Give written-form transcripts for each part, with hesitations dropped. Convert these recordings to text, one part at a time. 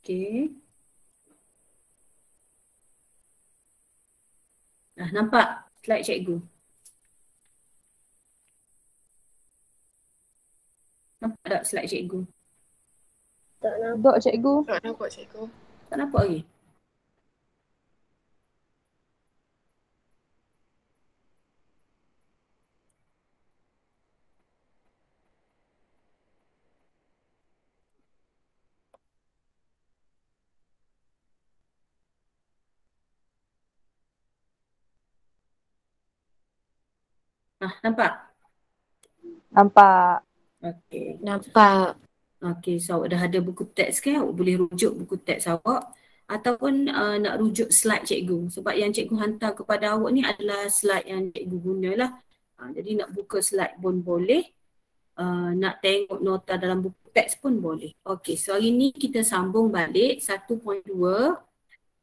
Okey. Nah, nampak slide cikgu? Nampak tak slide cikgu? Tak nampak cikgu. Tak nampak cikgu. Tak nampak lagi? Nampak? Nampak. Okey. Nampak. Okey, so awak dah ada buku teks ke? Awak boleh rujuk buku teks awak ataupun nak rujuk slide cikgu. Sebab yang cikgu hantar kepada awak ni adalah slide yang cikgu gunalah. Jadi nak buka slide pun boleh. Nak tengok nota dalam buku teks pun boleh. Okey, so hari ni kita sambung balik 1.2.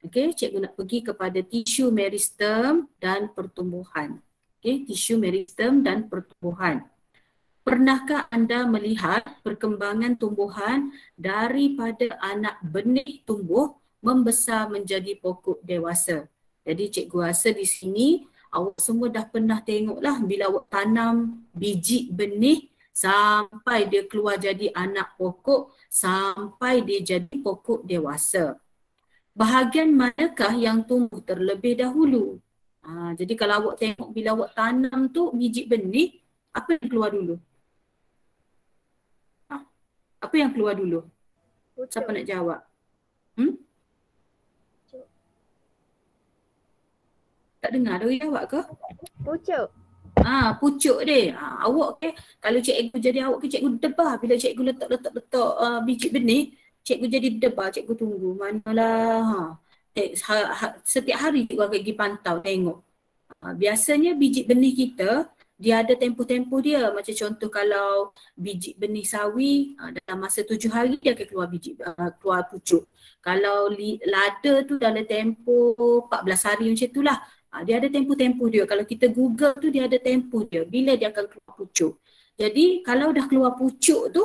Okey, cikgu nak pergi kepada tisu meristem dan pertumbuhan. Okey, tisu meristem dan pertumbuhan. Pernahkah anda melihat perkembangan tumbuhan daripada anak benih tumbuh membesar menjadi pokok dewasa? Jadi cikgu rasa di sini awak semua dah pernah tengoklah bila awak tanam biji benih sampai dia keluar jadi anak pokok sampai dia jadi pokok dewasa. Bahagian manakah yang tumbuh terlebih dahulu? Jadi kalau awak tengok bila awak tanam tu biji benih, apa yang keluar dulu? Apa yang keluar dulu? Pucuk. Siapa nak jawab? Pucuk. Tak dengar dia jawab ke? Pucuk. Pucuk dia. Awak kalau cikgu jadi awak cikgu debar bila cikgu letak biji benih, cikgu jadi debar, cikgu tunggu. Manalah. Setiap hari cikgu akan pergi pantau tengok. Biasanya biji benih kita dia ada tempoh-tempoh dia. Macam contoh kalau biji benih sawi dalam masa 7 hari dia akan keluar pucuk. Kalau lada tu dalam tempoh 14 hari macam itulah. Dia ada tempoh-tempoh dia. Kalau kita Google tu dia ada tempoh dia. Bila dia akan keluar pucuk. Jadi kalau dah keluar pucuk tu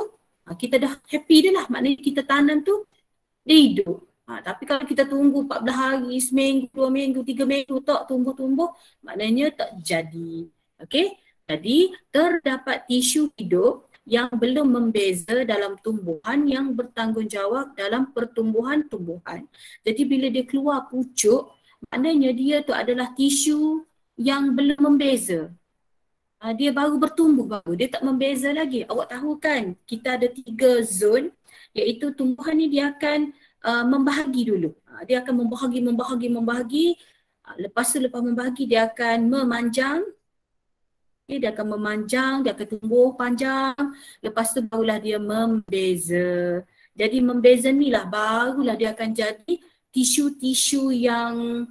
kita dah happy dia lah. Maknanya kita tanam tu dia hidup. Tapi kalau kita tunggu 14 hari, seminggu, 2 minggu, 3 minggu tak tumbuh-tumbuh, maknanya tak jadi. Okey? Jadi terdapat tisu hidup yang belum membeza dalam tumbuhan yang bertanggungjawab dalam pertumbuhan-tumbuhan. Jadi bila dia keluar pucuk, maknanya dia tu adalah tisu yang belum membeza. Dia baru bertumbuh baru, dia tak membeza lagi. Awak tahu kan kita ada 3 zon, iaitu tumbuhan ni dia akan membahagi dulu. Dia akan membahagi. Lepas membahagi dia akan memanjang. Dia akan memanjang, dia akan tumbuh panjang. Lepas tu barulah dia membeza. Jadi membeza ni lah barulah dia akan jadi tisu-tisu yang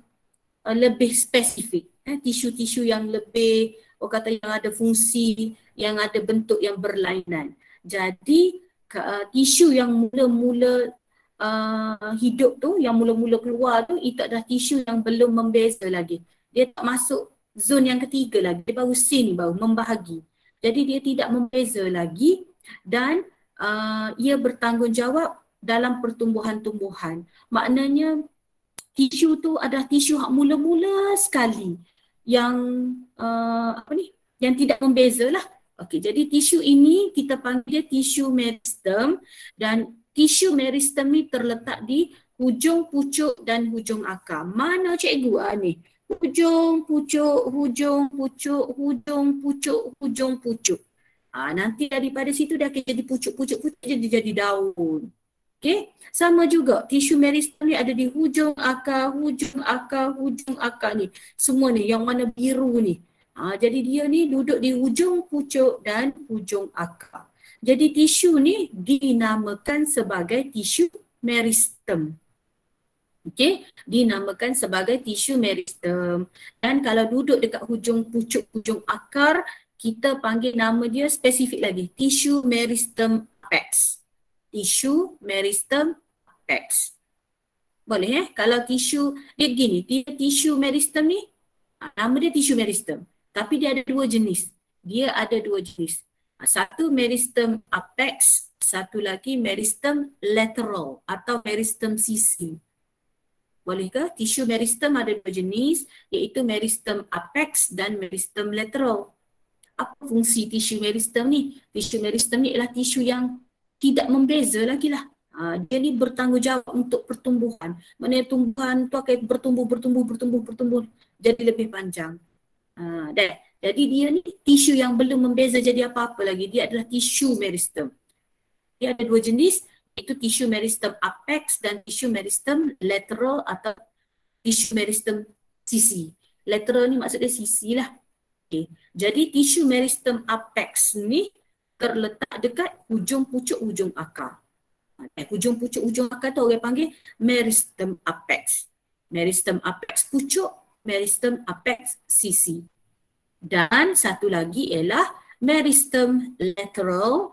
lebih spesifik. Tisu-tisu yang lebih, orang kata yang ada fungsi, yang ada bentuk yang berlainan. Jadi tisu yang mula-mula hidup tu, yang mula-mula keluar tu, itu adalah tisu yang belum membeza lagi. Dia tak masuk zon yang ketiga lagi, dia baru scene baru membahagi. Jadi dia tidak membeza lagi dan ia bertanggungjawab dalam pertumbuhan-tumbuhan. Maknanya tisu tu adalah tisu yang mula-mula sekali yang yang tidak membeza lah. Okey, jadi tisu ini kita panggil dia tisu meristem dan tisu meristem ni terletak di hujung pucuk dan hujung akar. Mana cikgu ni? Hujung pucuk, hujung pucuk, hujung pucuk, hujung pucuk. Nanti daripada situ dia akan jadi pucuk-pucuk jadi daun. Okey, sama juga tisu meristem ni ada di hujung akar, hujung akar ni. Semua ni yang warna biru ni. Jadi dia ni duduk di hujung pucuk dan hujung akar. Jadi tisu ni dinamakan sebagai tisu meristem. Okey, dinamakan sebagai tisu meristem. Dan kalau duduk dekat hujung pucuk, hujung akar, kita panggil nama dia spesifik lagi, tisu meristem apex. Tisu meristem apex. Boleh kalau tisu, dia gini, tisu meristem ni, nama dia tisu meristem. Tapi dia ada 2 jenis. Satu meristem apex, satu lagi meristem lateral atau meristem sisi. Boleh ke? Tisu meristem ada dua jenis, iaitu meristem apex dan meristem lateral. Apa fungsi tisu meristem ni? Tisu meristem ni ialah tisu yang tidak membeza lagi lah. Dia ni bertanggungjawab untuk pertumbuhan. Maksudnya tumbuhan tu akan bertumbuh jadi lebih panjang. Jadi dia ni tisu yang belum membeza jadi apa-apa lagi. Dia adalah tisu meristem. Dia ada dua jenis, itu tisu meristem apex dan tisu meristem lateral atau tisu meristem sisi. Lateral ni maksudnya sisi lah. Okay. Jadi tisu meristem apex ni terletak dekat hujung pucuk hujung akar. Hujung pucuk hujung akar tu orang panggil meristem apex. Meristem apex pucuk, meristem apex sisi. Dan satu lagi ialah meristem lateral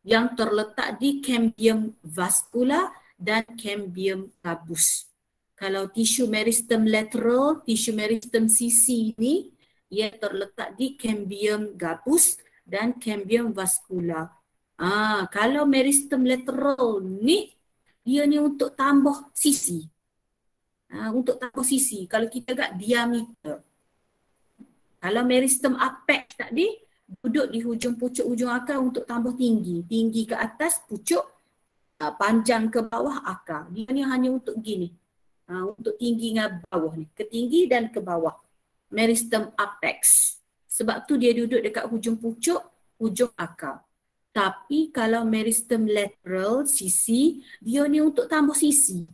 yang terletak di cambium vascular dan cambium gabus. Kalau tisu meristem lateral, tisu meristem sisi ni ia terletak di cambium gabus dan cambium vascular. Kalau meristem lateral ni dia ni untuk tambah sisi. Untuk tambah sisi. Kalau kita agak diameter. Kalau meristem apex tadi duduk di hujung pucuk hujung akar untuk tambah tinggi. Tinggi ke atas pucuk, panjang ke bawah akar. Dia ni hanya untuk gini. Untuk tinggi dengan bawah ni. Ke tinggi dan ke bawah. Meristem apex. Sebab tu dia duduk dekat hujung pucuk hujung akar. Tapi kalau meristem lateral sisi, dia ni untuk tambah sisi.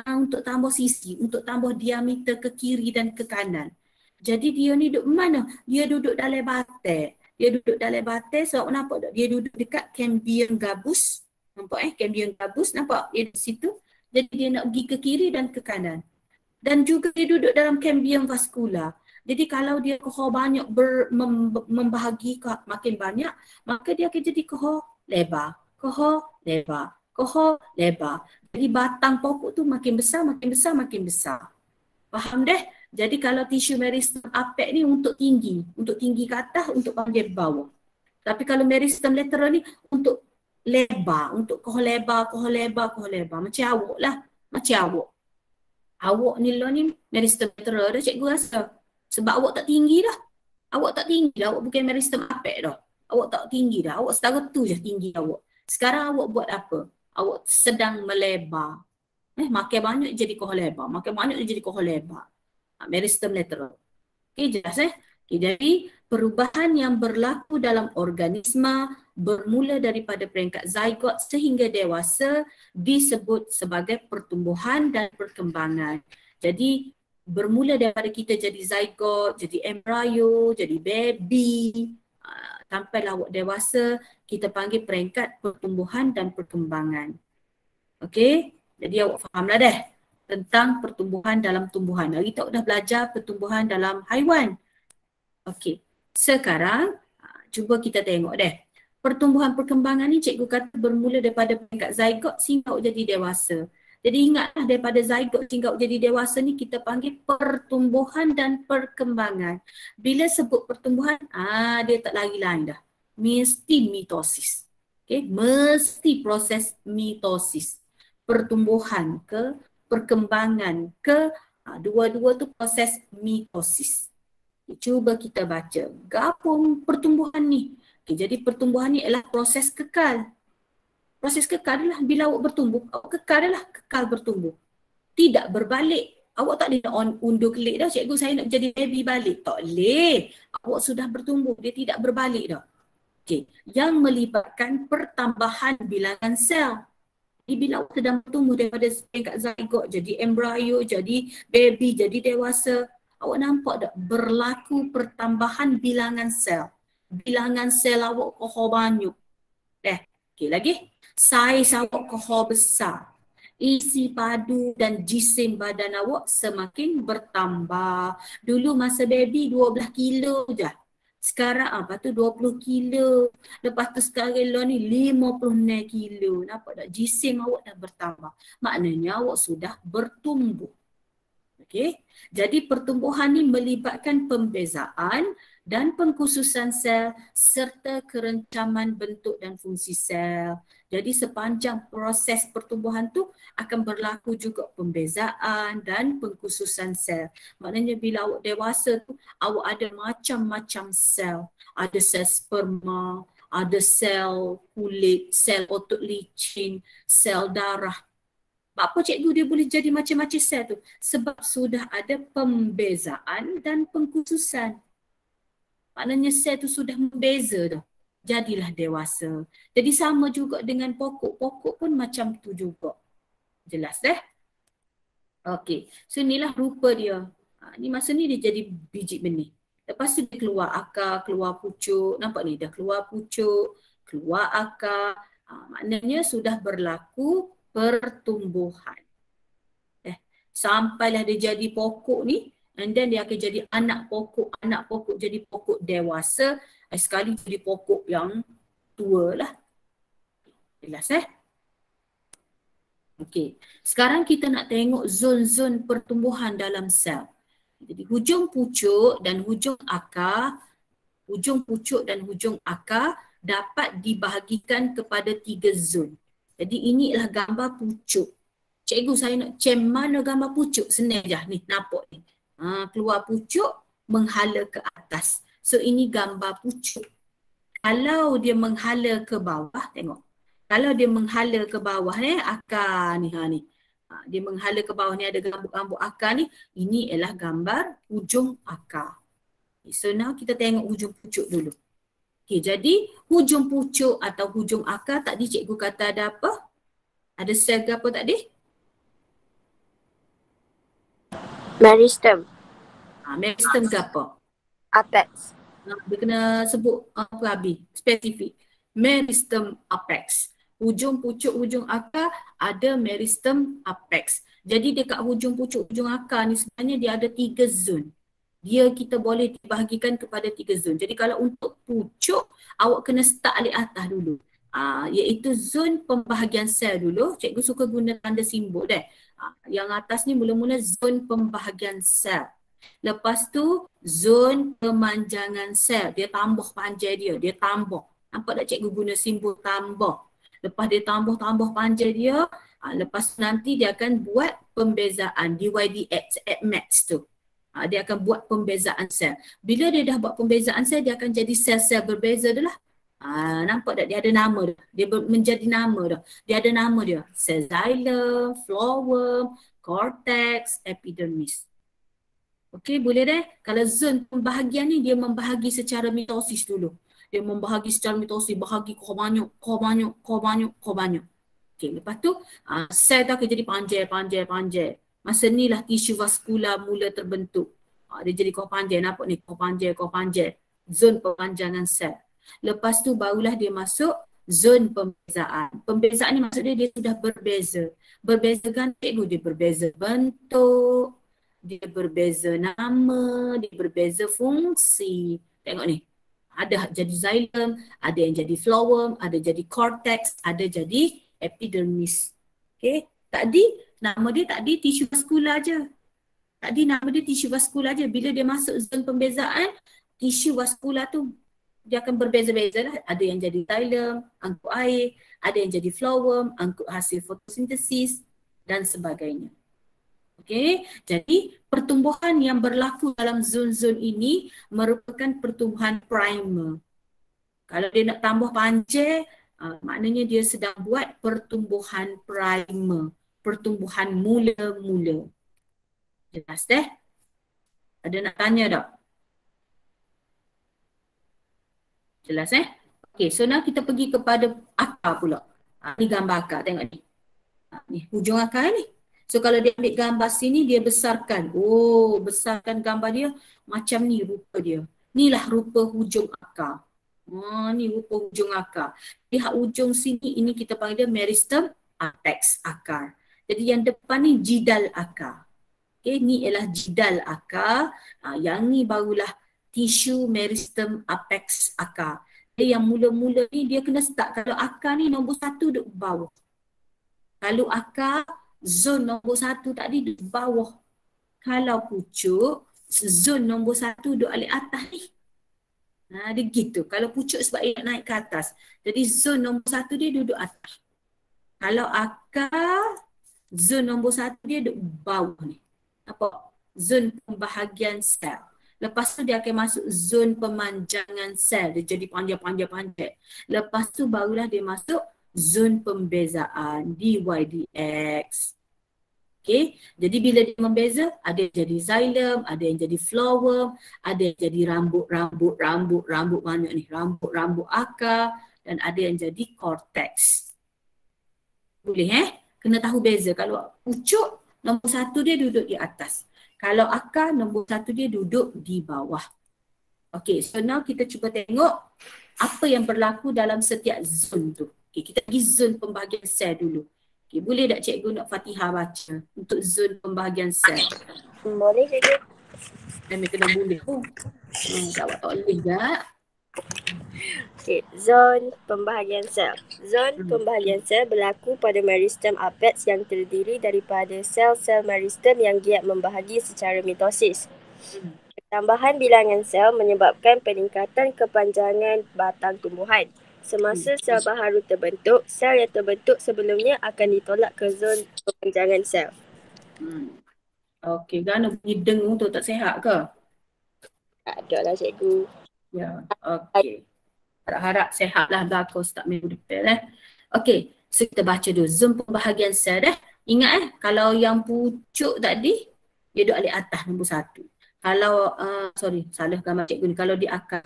Untuk tambah sisi, untuk tambah diameter ke kiri dan ke kanan. Jadi dia ni duduk mana? Dia duduk dalam batai. Dia duduk dalam batai sebab nampak tak? Dia duduk dekat cambium gabus. Nampak cambium gabus, nampak dia di situ. Jadi dia nak pergi ke kiri dan ke kanan. Dan juga dia duduk dalam cambium vascular. Jadi kalau dia kohor banyak membahagi makin banyak, maka dia akan jadi kohor lebar. Kohor lebar. Kohor lebar. Jadi batang pokok tu makin besar, makin besar, makin besar. Faham deh? Jadi kalau tisu meristem apex ni untuk tinggi ke atas, untuk panjang bawah. Tapi kalau meristem lateral ni untuk lebar, untuk kohor lebar. Macam awak lah, macam awak. Awak ni lah ni meristem lateral dah cikgu rasa. Sebab awak tak tinggi dah. Awak bukan meristem apex dah. Awak tak tinggi dah, awak setara tu je tinggi awak. Sekarang awak buat apa? Awak sedang melebar. Makin banyak jadi kohor lebar, makin banyak jadi kohor lebar. Meristem lateral. Okay, jelas Okay, jadi perubahan yang berlaku dalam organisma bermula daripada peringkat zygot sehingga dewasa disebut sebagai pertumbuhan dan perkembangan. Jadi bermula daripada kita jadi zygot, jadi embryo, jadi baby, sampailah awak dewasa, kita panggil peringkat pertumbuhan dan perkembangan. Okay, jadi awak fahamlah dah tentang pertumbuhan dalam tumbuhan. Hari tak dah belajar pertumbuhan dalam haiwan. Okey, sekarang cuba kita tengok deh. Pertumbuhan perkembangan ni cikgu kata bermula daripada peringkat zygot sehingga jadi dewasa. Jadi ingatlah daripada zygot sehingga jadi dewasa ni kita panggil pertumbuhan dan perkembangan. Bila sebut pertumbuhan, dia tak lari lain dah. Mesti mitosis. Okey, mesti proses mitosis. Pertumbuhan ke perkembangan ke dua-dua tu proses mitosis. Cuba kita baca gabung pertumbuhan ni. Okay, jadi pertumbuhan ni adalah proses kekal. Proses kekal adalah bila awak bertumbuh, awak kekal adalah kekal bertumbuh. Tidak berbalik. Awak tak boleh nak undur kelik dah, cikgu saya nak jadi baby balik. Tak boleh. Awak sudah bertumbuh, dia tidak berbalik dah. Okay, yang melibatkan pertambahan bilangan sel. Jadi bila awak sedang bertumbuh daripada peringkat zygot, jadi embryo, jadi baby, jadi dewasa, awak nampak tak berlaku pertambahan bilangan sel. Bilangan sel awak kohor banyak. Okey lagi. Saiz awak kohor besar. Isi padu dan jisim badan awak semakin bertambah. Dulu masa baby 12 kilo je. Sekarang lepas tu 20 kilo. Lepas tu sekarang lah ni 56 kilo. Nampak tak? Jisim awak dah bertambah. Maknanya awak sudah bertumbuh. Okey. Jadi pertumbuhan ni melibatkan pembezaan dan pengkhususan sel serta kerencaman bentuk dan fungsi sel. Jadi sepanjang proses pertumbuhan tu akan berlaku juga pembezaan dan pengkhususan sel. Maknanya bila awak dewasa tu, awak ada macam-macam sel. Ada sel sperma, ada sel kulit, sel otot licin, sel darah. Apa cikgu dia boleh jadi macam-macam sel tu? Sebab sudah ada pembezaan dan pengkhususan. Maknanya sel tu sudah membeza dah. Jadilah dewasa. Jadi sama juga dengan pokok. Pokok pun macam tu juga. Jelas Okey. So inilah rupa dia. Ni masa ni dia jadi biji benih. Lepas tu dia keluar akar, keluar pucuk. Nampak ni dah keluar pucuk, keluar akar. Maknanya sudah berlaku pertumbuhan. Sampailah dia jadi pokok ni, and then dia akan jadi anak pokok jadi pokok dewasa, sekali jadi pokok yang tua lah. Jelas Okey, sekarang kita nak tengok zon-zon pertumbuhan dalam sel. Jadi hujung pucuk dan hujung akar, dapat dibahagikan kepada 3 zon. Jadi inilah gambar pucuk. Cikgu saya nak cam mana gambar pucuk, senang je ni, nampak ni. Keluar pucuk, menghala ke atas. So ini gambar pucuk. Kalau dia menghala ke bawah, tengok. Kalau dia menghala ke bawah akar ni, dia menghala ke bawah ni, ada rambut-rambut akar ni, ini ialah gambar hujung akar. So now kita tengok hujung pucuk dulu. Okay, jadi hujung pucuk atau hujung akar, tadi cikgu kata ada apa? Ada sel ke apa tadi? Meristem. Meristem ke apa? Apex. Dia kena sebut apa habis, spesifik. Meristem apex. Hujung pucuk, hujung akar ada meristem apex. Jadi dekat hujung pucuk, hujung akar ni sebenarnya dia ada 3 zon. Kita boleh dibahagikan kepada 3 zon. Jadi kalau untuk pucuk, awak kena start alik atas dulu. Iaitu zon pembahagian sel dulu. Cikgu suka guna tanda simbol yang atas ni mula-mula zon pembahagian sel. Lepas tu zon pemanjangan sel. Dia tambah panjang dia tambah. Nampak tak cikgu guna simbol tambah. Lepas dia tambah panjang dia, lepas nanti dia akan buat pembezaan DYDX at max tu. Dia akan buat pembezaan sel. Bila dia dah buat pembezaan sel, dia akan jadi sel-sel berbeza dah lah. Nampak tak? Dia ada nama dah. Dia menjadi nama dah. Dia ada nama dia. Sel xylem, phloem, cortex, epidermis. Okey, boleh deh. Kalau zon pembahagian ni, dia membahagi secara mitosis dulu. Dia membahagi secara mitosis, bahagi kau banyak. Okey, lepas tu sel tu akan jadi panjang. Masa ni lah tisu vaskular mula terbentuk. Dia jadi kau panjang, nampak ni kau panjang. Zon pemanjangan sel. Lepas tu barulah dia masuk zon pembezaan. Pembezaan ni maksudnya dia sudah berbeza. Berbeza kan cikgu, dia berbeza bentuk, dia berbeza nama, dia berbeza fungsi. Tengok ni. Ada jadi xylem, ada yang jadi phloem, ada jadi cortex, ada jadi epidermis. Okay. Nama dia tadi tisu vaskular je. Nama dia tisu vaskular je. Bila dia masuk zon pembezaan, tisu vaskular tu dia akan berbeza-beza lah. Ada yang jadi xylem, angkut air, ada yang jadi phloem, angkut hasil fotosintesis dan sebagainya. Okey, jadi pertumbuhan yang berlaku dalam zon-zon ini merupakan pertumbuhan primer. Kalau dia nak tambah panjang, maknanya dia sedang buat pertumbuhan primer, pertumbuhan mula-mula. Jelas Ada nak tanya tak? Jelas Okey, so now kita pergi kepada akar pula. Ni gambar akar, tengok ni. Ni hujung akar ni. So kalau dia ambil gambar sini, dia besarkan. Besarkan gambar dia macam ni rupa dia. Inilah rupa hujung akar. Ni rupa hujung akar. Lihat hujung sini, ini kita panggil dia meristem apex akar. Jadi yang depan ni jidal akar. Okay, ni ialah jidal akar. Yang ni barulah tisu meristem apex akar. Yang mula-mula ni dia kena start. Kalau akar ni nombor 1 duduk bawah. Kalau akar zon nombor 1 tadi duduk bawah. Kalau pucuk, zon nombor 1 duduk alik atas ni. Dia gitu. Kalau pucuk sebab dia nak naik ke atas. Jadi zon nombor 1 dia duduk atas. Kalau akar, zon nombor 1 dia duduk bawah ni. Apa? Zon pembahagian sel. Lepas tu dia akan masuk zon pemanjangan sel. Dia jadi panjang. Lepas tu barulah dia masuk zon pembezaan dydx. Okay, jadi bila dia membeza, ada yang jadi xylem, ada yang jadi flower, ada yang jadi rambut banyak ni, rambut akar, dan ada yang jadi cortex. Boleh kena tahu beza. Kalau pucuk, nombor 1 dia duduk di atas. Kalau akar, nombor 1 dia duduk di bawah. Okay, so now kita cuba tengok apa yang berlaku dalam setiap zon tu. Okay, kita pergi zon pembahagian sel dulu. Okay, boleh tak cikgu nak Fatihah baca untuk zon pembahagian sel? Boleh cikgu. Memang kena boleh. Tak boleh tak? Okay, zon pembahagian sel. Zon pembahagian sel berlaku pada meristem apex yang terdiri daripada sel-sel meristem yang giat membahagi secara mitosis. Tambahan bilangan sel menyebabkan peningkatan kepanjangan batang tumbuhan. Semasa sel baharu terbentuk, sel yang terbentuk sebelumnya akan ditolak ke zon pemanjangan sel. Okey, kerana bunyi dengung tu tak sihat ke? Tak ada lah cikgu. Ya, okey. Harap-harap sihatlah belakang tak minggu depan Okey, so kita baca dulu zon pembahagian sel Ingat kalau yang pucuk tadi, dia duduk alik atas nombor 1. Kalau, salah gambar cikgu ni. Kalau di akar,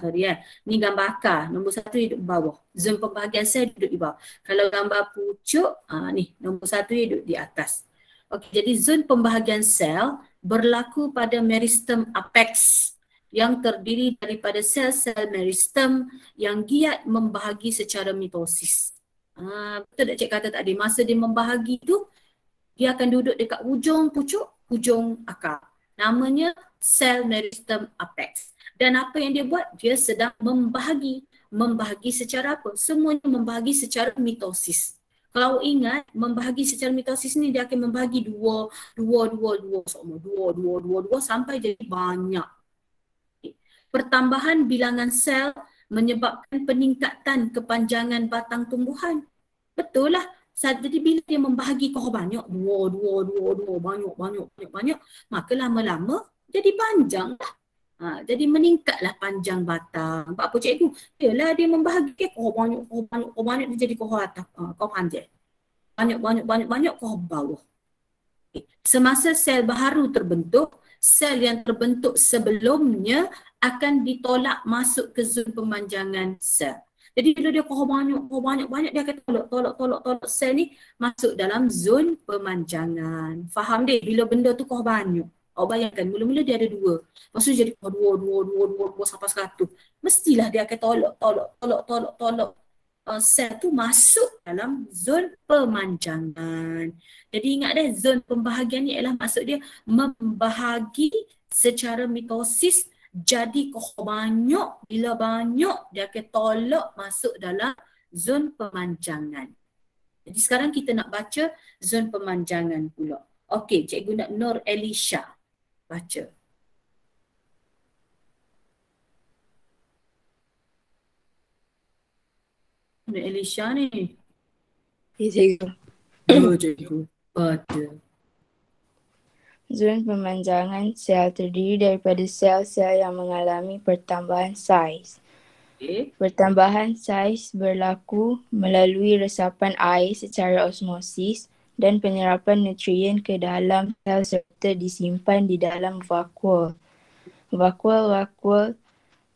ni gambar akar, nombor 1 dia duduk bawah. Zon pembahagian sel duduk di bawah. Kalau gambar pucuk, ni nombor 1 dia duduk di atas. Okey, jadi zon pembahagian sel berlaku pada meristem apex yang terdiri daripada sel-sel meristem yang giat membahagi secara mitosis. Betul tak cik kata tadi, masa dia membahagi tu, dia akan duduk dekat hujung pucuk, hujung akar. Namanya sel meristem apex. Dan apa yang dia buat? Dia sedang membahagi. Membahagi secara apa? Semuanya membahagi secara mitosis. Kalau ingat, membahagi secara mitosis ni dia akan membahagi dua sampai jadi banyak. Pertambahan bilangan sel menyebabkan peningkatan kepanjangan batang tumbuhan. Betul lah. Jadi bila dia membahagi kau banyak, banyak, maka lama-lama jadi panjang lah. Jadi meningkatlah panjang batang. Apa cikgu? Yalah dia membahagi kau banyak, dia jadi kau atas, kau panjang. Banyak, kau bawah. Semasa sel baharu terbentuk, sel yang terbentuk sebelumnya akan ditolak masuk ke zon pemanjangan sel. Jadi bila dia kau banyak, dia akan tolak sel ni masuk dalam zon pemanjangan. Faham deh, bila benda tu kau banyak. Kau bayangkan mula-mula dia ada 2. Lepas tu jadi kau 2 sampai 100. Mestilah dia akan tolak sel tu masuk dalam zon pemanjangan. Jadi ingat deh, zon pembahagian ni ialah maksud dia membahagi secara mitosis. Jadi kau banyak, bila banyak dia akan tolak masuk dalam zon pemanjangan. Jadi sekarang kita nak baca zon pemanjangan pula. Okey, cikgu nak Nur Elisha baca. Nur Elisha ni. Ya cikgu. Cikgu. Baca. Zon pemanjangan sel terdiri daripada sel-sel yang mengalami pertambahan saiz. Okay. Pertambahan saiz berlaku melalui resapan air secara osmosis dan penyerapan nutrien ke dalam sel serta disimpan di dalam vakuol. Vakuol-vakuol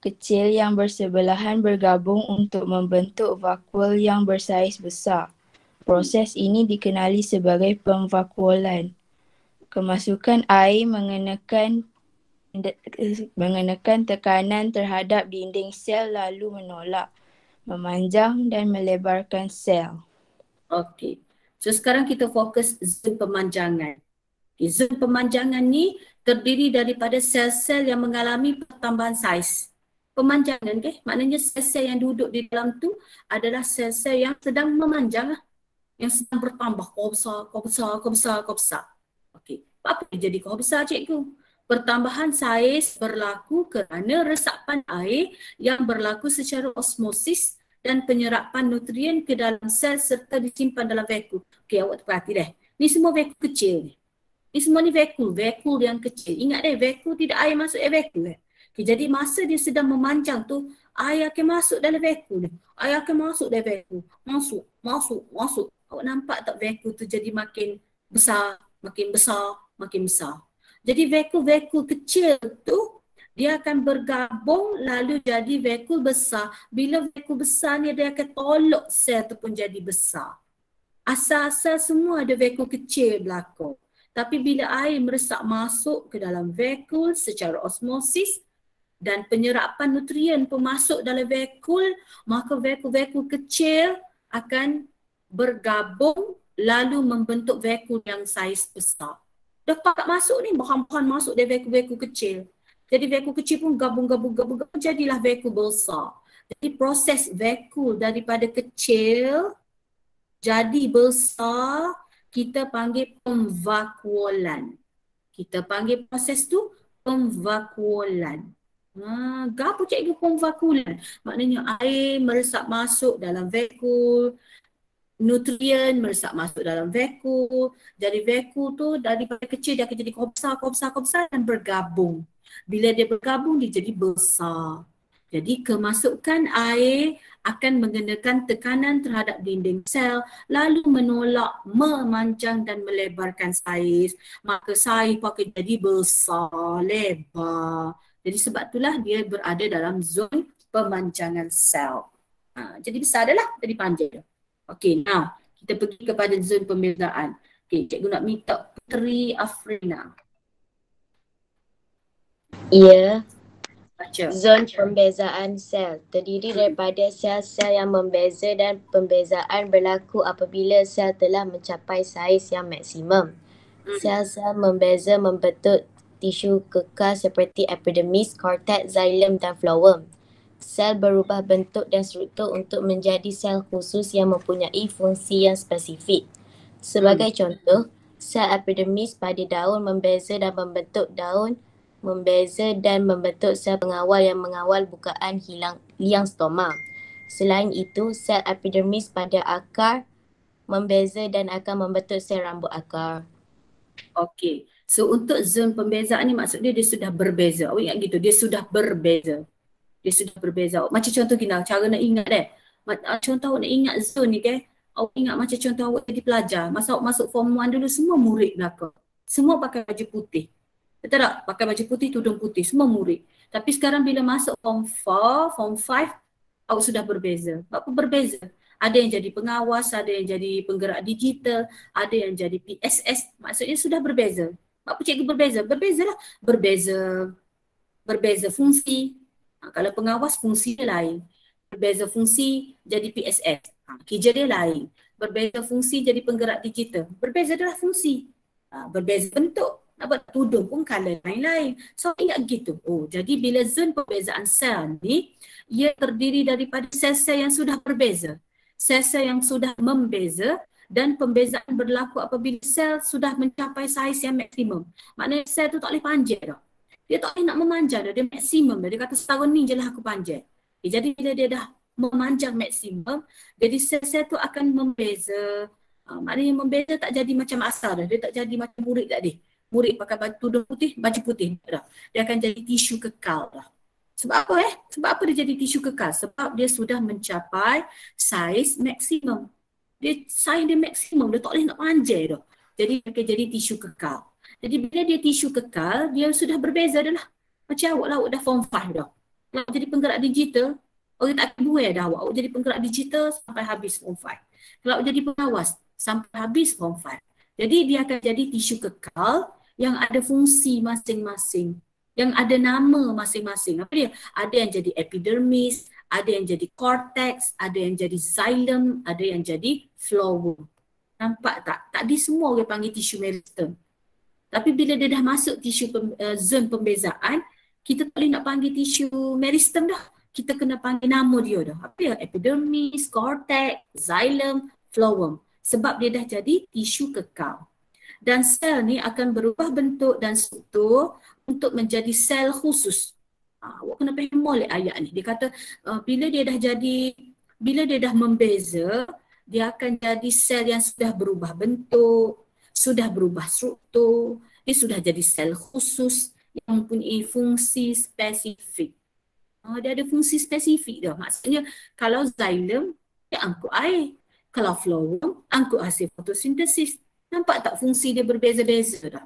kecil yang bersebelahan bergabung untuk membentuk vakuol yang bersaiz besar. Proses ini dikenali sebagai pemvakuolan. Kemasukan air mengenakan tekanan terhadap dinding sel lalu menolak, memanjang dan melebarkan sel. Okey. So sekarang kita fokus zon pemanjangan. Okay, zon pemanjangan ni terdiri daripada sel-sel yang mengalami pertambahan saiz. Pemanjangan maknanya sel-sel yang duduk di dalam tu adalah sel-sel yang sedang memanjang, yang sedang bertambah. Kau besar. Okey. Apa dia jadi kau besar cikgu? Pertambahan saiz berlaku kerana resapan air yang berlaku secara osmosis dan penyerapan nutrien ke dalam sel serta disimpan dalam vakum. Okey, awak perhati deh. Ni semua vakum kecil ni. Ni semua ni vakum yang kecil. Ingat deh, vakum tidak air masuk vakum. Okay, jadi masa dia sedang memanjang tu, air akan masuk dalam vakum ni. Air akan masuk dalam vakum. Masuk. Awak nampak tak vakum tu jadi makin besar, makin besar. Jadi vakum kecil tu dia akan bergabung lalu jadi vakum besar. Bila vakum besar ni dia akan tolak sel tu pun jadi besar. Asal-asal semua ada vakum kecil berlaku. Tapi bila air meresap masuk ke dalam vakum secara osmosis dan penyerapan nutrien pun masuk dalam vakum, maka vakum kecil akan bergabung lalu membentuk vakum yang saiz besar. Dah tak masuk ni, bahan-bahan masuk dari vakum kecil. Jadi vakum kecil pun gabung jadilah vakum besar. Jadi proses vakum daripada kecil jadi besar kita panggil pemvakuolan. Kita panggil proses tu pemvakuolan. Gapo cikgu pemvakuolan? Maknanya air meresap masuk dalam vakum, nutrien meresap masuk dalam vakum. Jadi vakum tu daripada kecil dia akan jadi besar dan bergabung. Bila dia bergabung dia jadi besar. Jadi kemasukan air akan mengenakan tekanan terhadap dinding sel lalu menolak memanjang dan melebarkan saiz. Maka saiz pun akan jadi besar, lebar. Jadi sebab itulah dia berada dalam zon pemanjangan sel. Jadi besar dah lah, jadi panjang. Okey, now kita pergi kepada zon pembezaan. Okey, cikgu nak minta Puteri Afrina. Ya. Baca. Zon pembezaan sel terdiri daripada sel-sel yang membeza dan pembezaan berlaku apabila sel telah mencapai saiz yang maksimum. Sel-sel membeza membentuk tisu kekal seperti epidermis, korteks, xilem dan phloem. Sel berubah bentuk dan struktur untuk menjadi sel khusus yang mempunyai fungsi yang spesifik. Sebagai contoh, sel epidermis pada daun membeza dan membentuk daun, membeza dan membentuk sel pengawal yang mengawal bukaan liang stoma. Selain itu, sel epidermis pada akar membeza dan akan membentuk sel rambut akar. Okey. So untuk zon pembezaan ni maksudnya dia sudah berbeza. Awak ingat gitu, dia sudah berbeza. Dia sudah berbeza. Macam contoh gini, cara nak ingat deh. Contoh awak nak ingat zon ni ke, awak ingat macam contoh awak jadi pelajar. Masa awak masuk form 1 dulu semua murid belakang. Semua pakai baju putih. Betul tak? Pakai baju putih, tudung putih, semua murid. Tapi sekarang bila masuk form 4, form 5, awak sudah berbeza. Apa berbeza? Ada yang jadi pengawas, ada yang jadi penggerak digital, ada yang jadi PSS. Maksudnya sudah berbeza. Apa cikgu berbeza? Berbezalah. Berbeza fungsi. Kalau pengawas fungsi dia lain. Berbeza fungsi jadi PSS. Kerja dia lain. Berbeza fungsi jadi penggerak digital. Berbeza adalah fungsi. Berbeza bentuk. Nak buat tudung pun color lain-lain. So ingat gitu. Jadi bila zon perbezaan sel ni, ia terdiri daripada sel-sel yang sudah berbeza. Sel-sel yang sudah membeza dan pembezaan berlaku apabila sel sudah mencapai saiz yang maksimum. Maknanya sel tu tak boleh panjang dah. Dia tak boleh nak memanjang dah. Dia maksimum dah. Dia kata setahun ni je lah aku panjang. Jadi bila dia dah memanjang maksimum, jadi sel-sel tu akan membeza. Maknanya membeza tak jadi macam asal dah. Dia tak jadi macam murid tadi. Murid pakai baju tudung putih, baju putih dah. Dia akan jadi tisu kekal dah. Sebab apa Sebab apa dia jadi tisu kekal? Sebab dia sudah mencapai saiz maksimum. Saiz dia maksimum, dia tak boleh nak panjang dah. Jadi dia akan jadi tisu kekal. Jadi bila dia tisu kekal, dia sudah berbeza dah lah. Macam awak lah, awak dah form 5 dah. Kalau jadi penggerak digital, orang tak akan buat dah awak. Awak jadi penggerak digital sampai habis form 5. Kalau awak jadi pengawas, sampai habis form 5. Jadi dia akan jadi tisu kekal yang ada fungsi masing-masing, yang ada nama masing-masing. Apa dia? Ada yang jadi epidermis, ada yang jadi korteks, ada yang jadi xilem, ada yang jadi phloem. Nampak tak? Tadi semua orang panggil tisu meristem. Tapi bila dia dah masuk tisu zon pembezaan, kita tak boleh nak panggil tisu meristem dah. Kita kena panggil nama dia dah. Apa dia? Epidermis, korteks, xilem, phloem. Sebab dia dah jadi tisu kekal. Dan sel ni akan berubah bentuk dan struktur untuk menjadi sel khusus. Awak kena faham molek ayat ni. Dia kata bila dia dah membeza, dia akan jadi sel yang sudah berubah bentuk, sudah berubah struktur, dia sudah jadi sel khusus yang mempunyai fungsi spesifik. Dia ada fungsi spesifik dah. Maksudnya kalau xylem, dia angkut air. Kalau phloem, angkut hasil fotosintesis. Nampak tak fungsi dia berbeza-beza dah?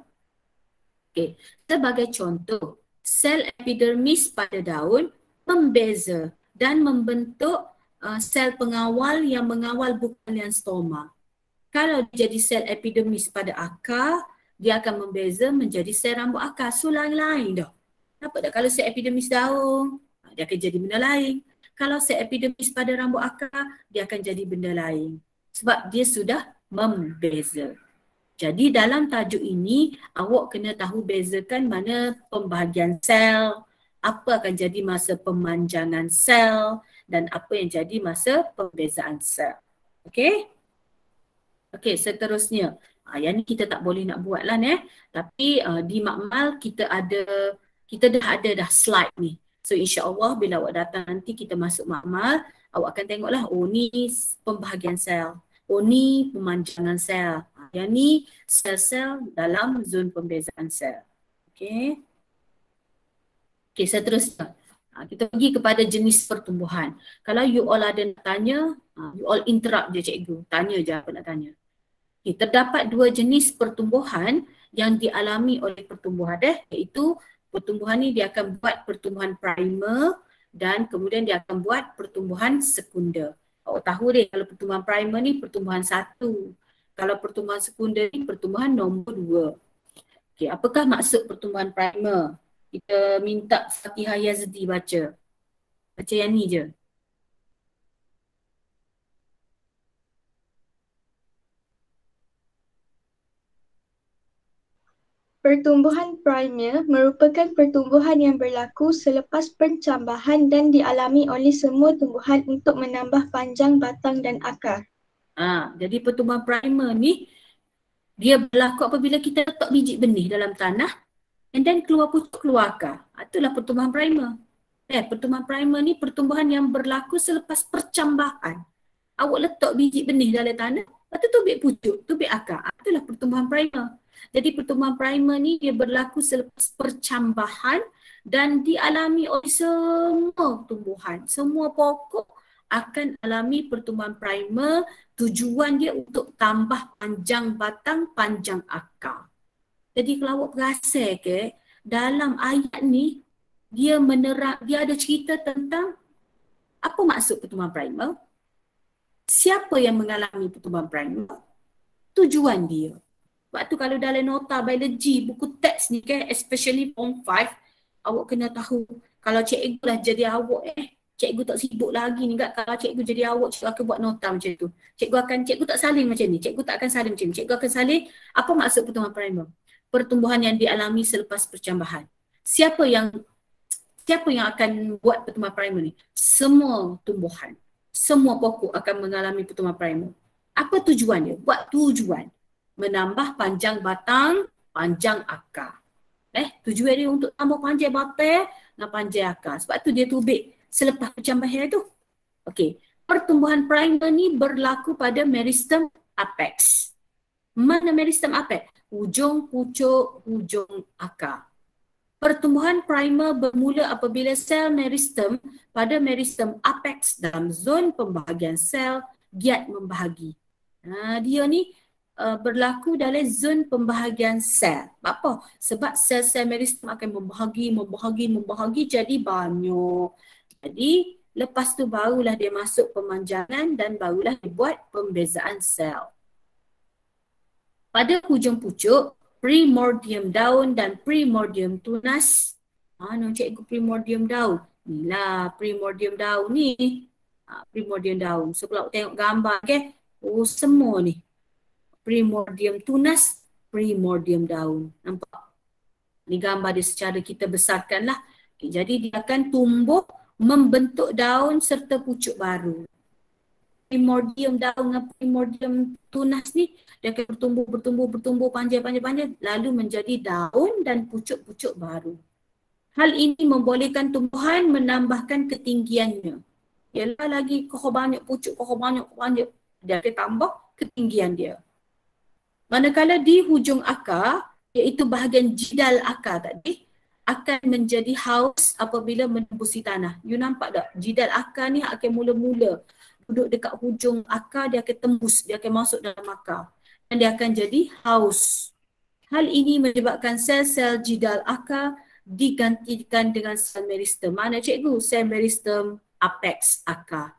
Okay. Sebagai contoh, sel epidermis pada daun membeza dan membentuk sel pengawal yang mengawal bukannya stoma. Kalau dia jadi sel epidermis pada akar, dia akan membeza menjadi sel rambut akar. So lain-lain dah. Nampak tak? Kalau sel epidermis daun, dia akan jadi benda lain. Kalau sel epidermis pada rambut akar, dia akan jadi benda lain. Sebab dia sudah membeza. Jadi dalam tajuk ini, awak kena tahu bezakan mana pembahagian sel, apa akan jadi masa pemanjangan sel dan apa yang jadi masa pembezaan sel. Okey? Okey, seterusnya. Yang ni kita tak boleh nak buat lah ni. Tapi di makmal kita dah ada slide ni. So insya-Allah bila awak datang nanti kita masuk makmal, awak akan tengoklah ni pembahagian sel. Ni pemanjangan sel. Yang ni sel-sel dalam zon pembezaan sel. Okey. Okey, seterusnya. Kita pergi kepada jenis pertumbuhan. Kalau you all ada nak tanya, you all interrupt je cikgu. Tanya je apa nak tanya. Okay, terdapat dua jenis pertumbuhan yang dialami oleh pertumbuhan iaitu pertumbuhan ni dia akan buat pertumbuhan primer dan kemudian dia akan buat pertumbuhan sekunder. Awak tahu deh kalau pertumbuhan primer ni pertumbuhan 1. Kalau pertumbuhan sekunder ni pertumbuhan nombor 2. Okey, apakah maksud pertumbuhan primer? Kita minta Fatihah Yazdi baca. Baca yang ni je. Pertumbuhan primer merupakan pertumbuhan yang berlaku selepas pencambahan dan dialami oleh semua tumbuhan untuk menambah panjang batang dan akar. Jadi pertumbuhan primer ni dia berlaku apabila kita letak biji benih dalam tanah and then keluar pucuk, keluar akar. Itulah pertumbuhan primer. Pertumbuhan primer ni pertumbuhan yang berlaku selepas percambahan. Awak letak biji benih dalam tanah, lepas tu tubik pucuk, tubik akar. Itulah pertumbuhan primer. Jadi pertumbuhan primer ni dia berlaku selepas percambahan dan dialami oleh semua tumbuhan. Semua pokok akan alami pertumbuhan primer. Tujuan dia untuk tambah panjang batang, panjang akar. Jadi kalau awak perasan dalam ayat ni dia ada cerita tentang apa maksud pertumbuhan primer, siapa yang mengalami pertumbuhan primer, tujuan dia. Sebab tu kalau dalam nota biologi, buku teks ni especially form 5, awak kena tahu kalau cikgu lah jadi awak cikgu tak sibuk lagi ni kalau cikgu jadi awak, cikgu akan buat nota macam tu. Cikgu tak salin macam ni, cikgu tak akan salin macam ni. Cikgu akan salin apa maksud pertumbuhan primer? Pertumbuhan yang dialami selepas percambahan. Siapa yang akan buat pertumbuhan primer ni? Semua tumbuhan. Semua pokok akan mengalami pertumbuhan primer. Apa tujuan dia? Buat tujuan menambah panjang batang, panjang akar. Tujuan dia untuk tambah panjang batang dan panjang akar. Sebab tu dia tubik selepas percambahan tu. Okey, pertumbuhan primer ni berlaku pada meristem apex. Mana meristem apex? Hujung pucuk, hujung akar. Pertumbuhan primer bermula apabila sel meristem pada meristem apex dalam zon pembahagian sel giat membahagi. Dia ni berlaku dalam zon pembahagian sel. Apa? Sebab sel-sel meristem akan membahagi jadi banyak. Jadi lepas tu barulah dia masuk pemanjangan dan barulah dibuat pembezaan sel. Pada hujung pucuk, primordium daun dan primordium tunas. Mana cikgu primordium daun? Inilah primordium daun ni. Primordium daun. So kalau tengok gambar semua ni. Primordium tunas, primordium daun. Nampak? Ni gambar dia secara kita besarkan lah. Jadi dia akan tumbuh membentuk daun serta pucuk baru. primordium daun dengan primordium tunas ni, dia akan bertumbuh panjang, lalu menjadi daun dan pucuk-pucuk baru. Hal ini membolehkan tumbuhan menambahkan ketinggiannya. Ialah lagi kokoh banyak pucuk, dia akan tambah ketinggian dia. Manakala di hujung akar, iaitu bahagian jidal akar tadi, akan menjadi haus apabila menembusi tanah. You nampak tak? Jidal akar ni akan mula-mula duduk dekat hujung akar, dia akan tembus, dia akan masuk dalam akar. Dan dia akan jadi haus. Hal ini menyebabkan sel-sel jidal akar digantikan dengan sel meristem. Mana cikgu? Sel meristem apex akar.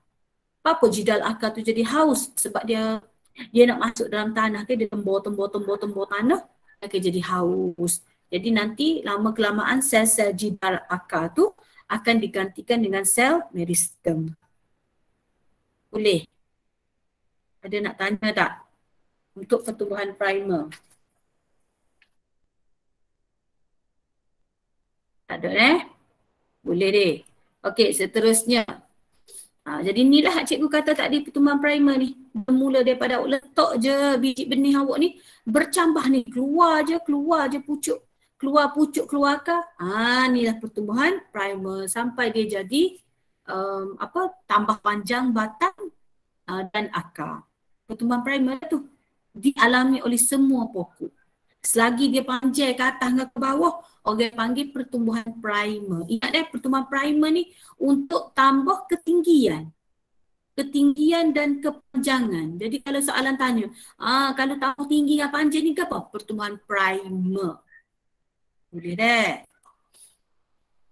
Apa jidal akar tu jadi haus? Sebab dia nak masuk dalam tanah, dia tembur tanah, akan jadi haus. Jadi nanti lama kelamaan sel-sel jidal akar tu akan digantikan dengan sel meristem. Boleh? Ada nak tanya tak? Untuk pertumbuhan primer. Tak ada Boleh deh. Okey, seterusnya. Jadi inilah cikgu kata tadi pertumbuhan primer ni. Bermula daripada awak letak je biji benih awak ni, bercambah ni, keluar je pucuk. Keluar pucuk, keluar akar. Inilah pertumbuhan primer sampai dia jadi tambah panjang batang dan akar. Pertumbuhan primer tu dialami oleh semua pokok. Selagi dia panjang ke atas ke bawah, orang panggil pertumbuhan primer. Ingat pertumbuhan primer ni untuk tambah ketinggian dan kepanjangan. Jadi kalau soalan tanya, kalau tambah tinggi dan panjang ni ke apa? Pertumbuhan primer. Boleh tak?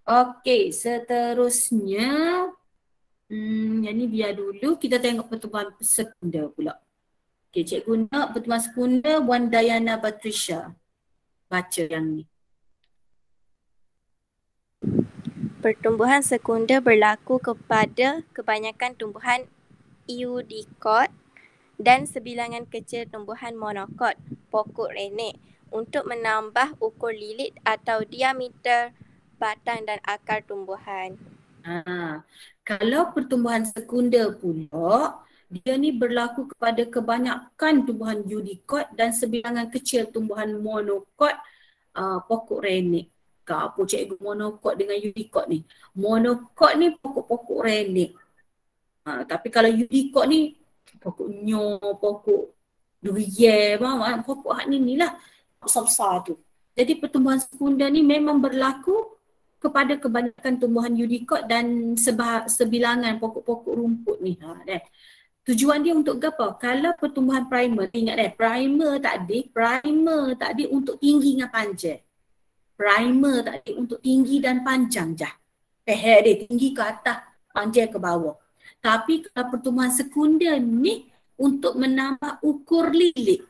Okey, seterusnya yang ni biar dulu, kita tengok pertumbuhan sekunder pula. Okey, cikgu nak pertumbuhan sekunder Wan Dayana Patricia. Baca yang ni. Pertumbuhan sekunder berlaku kepada kebanyakan tumbuhan eudikot dan sebilangan kecil tumbuhan monokot, pokok renek, untuk menambah ukur lilit atau diameter batang dan akar tumbuhan. Kalau pertumbuhan sekunder pula, dia ni berlaku kepada kebanyakan tumbuhan eudikot dan sebilangan kecil tumbuhan monokot, pokok renek. Apa cikgu monokot dengan eudikot ni? Monokot ni pokok-pokok renek. Tapi kalau eudikot ni pokok nyo, pokok durian, pokok hak ni lah besar-besar tu. Jadi pertumbuhan sekunder ni memang berlaku kepada kebanyakan tumbuhan eudikot dan sebilangan pokok-pokok rumput ni. Tujuan dia untuk apa? Kalau pertumbuhan primer, ingat primer tadi untuk tinggi dengan panjang. Primer tadi untuk tinggi dan panjang je. Tinggi ke atas, panjang ke bawah. Tapi kalau pertumbuhan sekunder ni untuk menambah ukur lilit.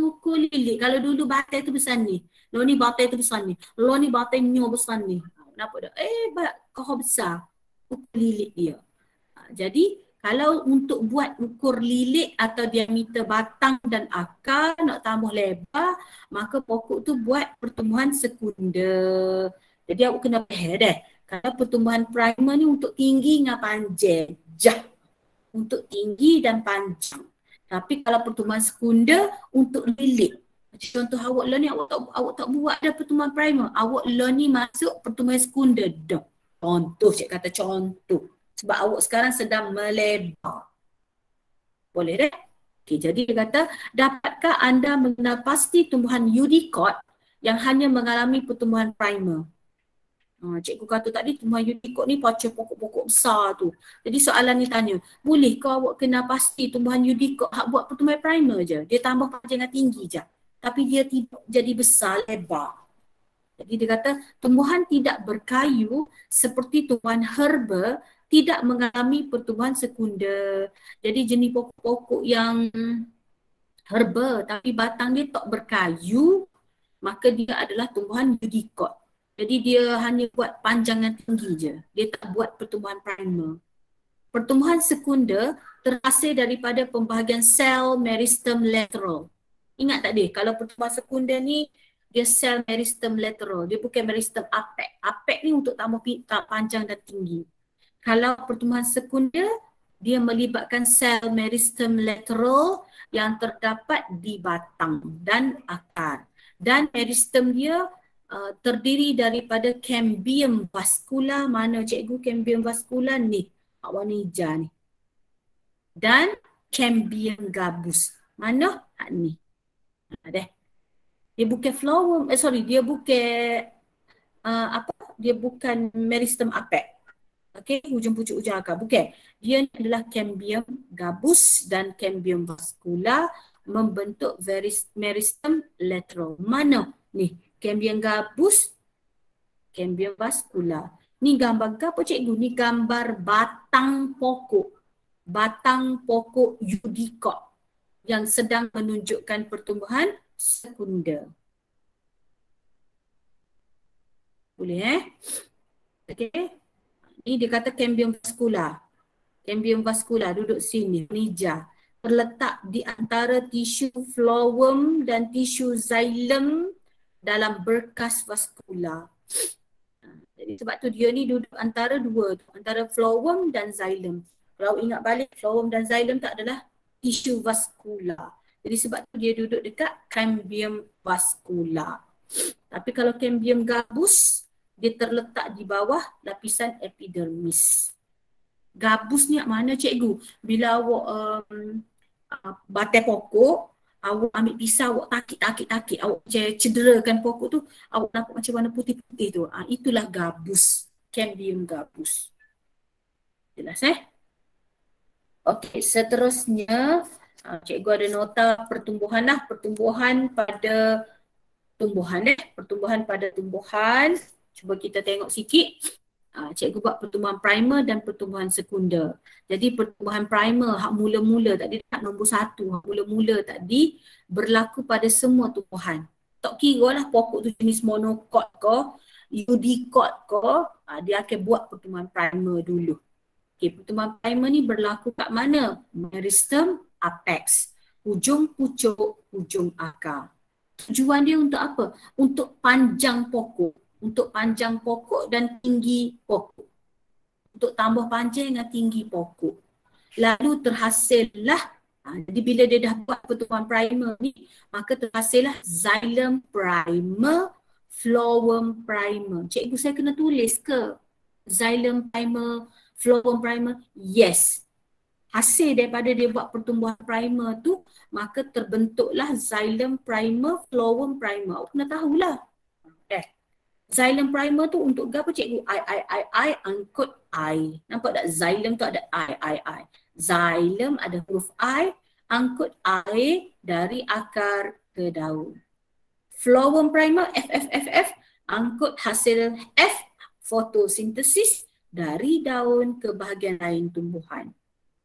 Ukur lilit. Kalau dulu batai tu besar ni. Lo ni batai tu besar ni. Lo ni batai nyo besar ni. Nampak tak? Kau besar. Ukur lilit dia. Jadi kalau untuk buat ukur lilit atau diameter batang dan akar nak tambah lebar, maka pokok tu buat pertumbuhan sekunder. Jadi awak kena faham kalau pertumbuhan primer ni untuk tinggi dengan panjang. Untuk tinggi dan panjang. Tapi kalau pertumbuhan sekunder untuk lilit. Contoh awak ni awak tak buat dah pertumbuhan primer. Awak ni masuk pertumbuhan sekunder dah. Contoh, cik kata contoh. Sebab awak sekarang sedang melebar. Boleh tak? Okay, jadi dia kata, dapatkah anda mengenal pasti tumbuhan eudikot yang hanya mengalami pertumbuhan primer? Cikgu kata tadi tumbuhan eudikot ni pacar pokok-pokok besar tu. Jadi soalan ni tanya, boleh ke awak kenal pasti tumbuhan eudikot hak buat pertumbuhan primer je? Dia tambah panjang tinggi je. Tapi dia tidak jadi besar, lebar. Jadi dia kata tumbuhan tidak berkayu seperti tumbuhan herba tidak mengalami pertumbuhan sekunder. Jadi jenis pokok-pokok yang herba tapi batang dia tak berkayu, maka dia adalah tumbuhan eudikot. Jadi dia hanya buat panjang dan tinggi je. Dia tak buat pertumbuhan primer. Pertumbuhan sekunder terhasil daripada pembahagian sel meristem lateral. Ingat tak dia? Kalau pertumbuhan sekunder ni dia sel meristem lateral. Dia bukan meristem apex. Apex ni untuk tambah panjang dan tinggi. Kalau pertumbuhan sekunder, dia melibatkan sel meristem lateral yang terdapat di batang dan akar. Dan meristem dia terdiri daripada cambium vascular. Mana cikgu cambium vascular ni? Warna hijau ni. Dan cambium gabus. Mana? Ni. Deh. Dia bukan phloem, dia bukan dia bukan meristem apex. Okey, hujung pucuk hujung akar. Bukan. Dia adalah cambium gabus dan cambium vascular membentuk meristem lateral. Mana? Ni, cambium gabus, cambium vascular. Ni gambar apa cikgu? Ni gambar batang pokok. Batang pokok eudicot yang sedang menunjukkan pertumbuhan sekunder. Boleh Okey. Ini dia kata cambium vascular. Cambium vascular duduk sini, hijau. Terletak di antara tisu phloem dan tisu xylem dalam berkas vaskular. Jadi sebab tu dia ni duduk antara dua tu, antara phloem dan xylem. Kalau ingat balik, phloem dan xylem tak adalah tisu vaskular. Jadi sebab tu dia duduk dekat cambium vascular. Tapi kalau cambium gabus, dia terletak di bawah lapisan epidermis. Gabus ni mana cikgu? Bila awak batai pokok, awak ambil pisau, awak takik, awak cederakan pokok tu, awak nampak macam warna putih-putih tu. Itulah gabus, cambium gabus. Jelas Okey, seterusnya cikgu ada nota pertumbuhan lah. Pertumbuhan pada tumbuhan. Cuba kita tengok sikit. Cikgu buat pertumbuhan primer dan pertumbuhan sekunder. Jadi pertumbuhan primer, hak mula-mula tadi, hak nombor 1, hak mula-mula tadi berlaku pada semua tumbuhan. Tak kira lah pokok tu jenis monocot ke, eudicot ke, dia akan buat pertumbuhan primer dulu. Okay, pertumbuhan primer ni berlaku kat mana? Meristem apex, hujung pucuk, hujung akar. Tujuan dia untuk apa? Untuk panjang pokok. Untuk panjang pokok dan tinggi pokok. Untuk tambah panjang dan tinggi pokok. Lalu terhasillah, jadi bila dia dah buat pertumbuhan primer ni, maka terhasillah xylem primer, phloem primer. Cikgu saya kena tulis ke? Xylem primer, phloem primer? Yes. Hasil daripada dia buat pertumbuhan primer tu, maka terbentuklah xylem primer, phloem primer. Awak kena tahulah. Xylem primer tu untuk apa cikgu? I, angkut I. Nampak tak? Xylem tu ada I. Xylem ada huruf I, angkut I dari akar ke daun. Phloem primer, F, angkut hasil F, fotosintesis dari daun ke bahagian lain tumbuhan.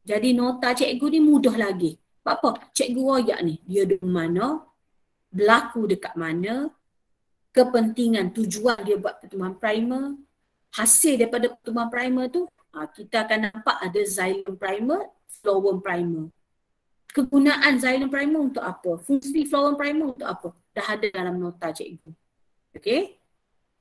Jadi nota cikgu ni mudah lagi. Apa? Cikgu royak ni, dia di mana, berlaku dekat mana, kepentingan, tujuan dia buat pertumbuhan primer, hasil daripada pertumbuhan primer tu, kita akan nampak ada xylem primer, phloem primer. Kegunaan xylem primer untuk apa? Fungsi phloem primer untuk apa? Dah ada dalam nota cikgu. Okey?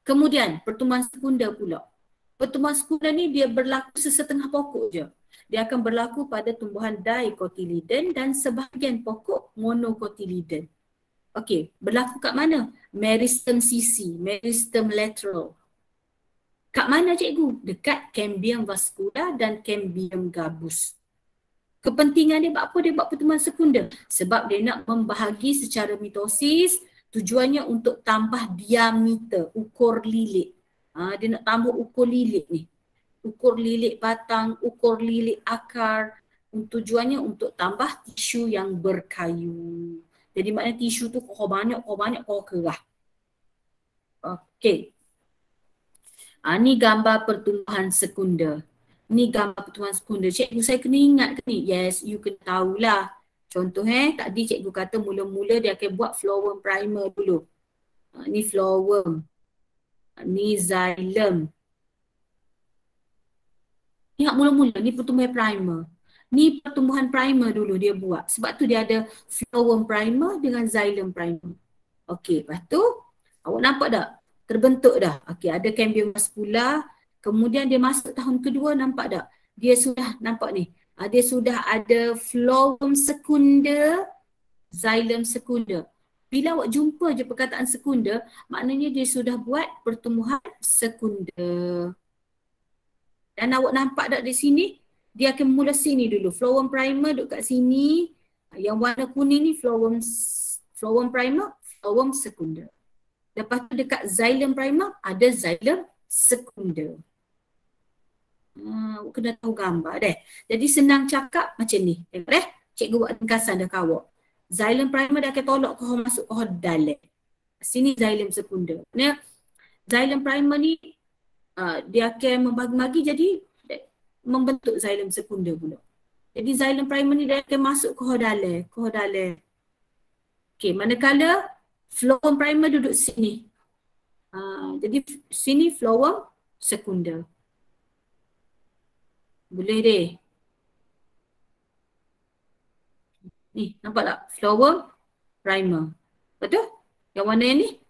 Kemudian pertumbuhan sekunder pula. Pertumbuhan sekunder ni dia berlaku sesetengah pokok je. Dia akan berlaku pada tumbuhan dicotyledon dan sebahagian pokok monocotyledon. Okey, berlaku kat mana? Meristem sisi, meristem lateral. Kat mana cikgu? Dekat cambium vascular dan cambium gabus. Kepentingan dia buat apa? Dia buat pertumbuhan sekunder. Sebab dia nak membahagi secara mitosis, tujuannya untuk tambah diameter, ukur lilit. Dia nak tambah ukur lilit ni. Ukur lilit batang, ukur lilit akar. Tujuannya untuk tambah tisu yang berkayu. Jadi maknanya tisu tu kokoh banyak, kokoh kerah. Okey. Ni gambar pertumbuhan sekunder. Ni gambar pertumbuhan sekunder. Cikgu saya kena ingat ke ni? Yes, you kena tahulah. Contoh tadi cikgu kata mula-mula dia akan buat phloem primer dulu. Ni phloem. Ni xylem. Ni hak mula-mula, ni pertumbuhan primer. Ni pertumbuhan primer dulu dia buat. Sebab tu dia ada phloem primer dengan xylem primer. Okey, lepas tu awak nampak tak? Terbentuk dah. Okey, ada cambium vascular. Kemudian dia masuk tahun kedua, nampak tak? Dia sudah nampak ni. Dia sudah ada phloem sekunder, xylem sekunder. Bila awak jumpa je perkataan sekunder, maknanya dia sudah buat pertumbuhan sekunder. Dan awak nampak tak di sini, dia akan mula sini dulu. Phloem primer duduk kat sini. Yang warna kuning ni phloem primer, phloem sekunder. Lepas tu dekat xylem primer ada xylem sekunder. Awak kena tahu gambar deh. Jadi senang cakap macam ni. Tengok deh. Cikgu buat ringkasan dah kat awak. Xylem primer dia akan tolak kau masuk kau dalam. Sini xylem sekunder. Maksudnya xylem primer ni dia akan membagi-bagi jadi membentuk xylem sekunder pula. Jadi xylem primer ni dia akan masuk ke dalam, Okey, manakala phloem primer duduk sini. Jadi sini phloem sekunder. Boleh deh. Ni, nampak tak? Phloem primer. Betul? Yang warna ni?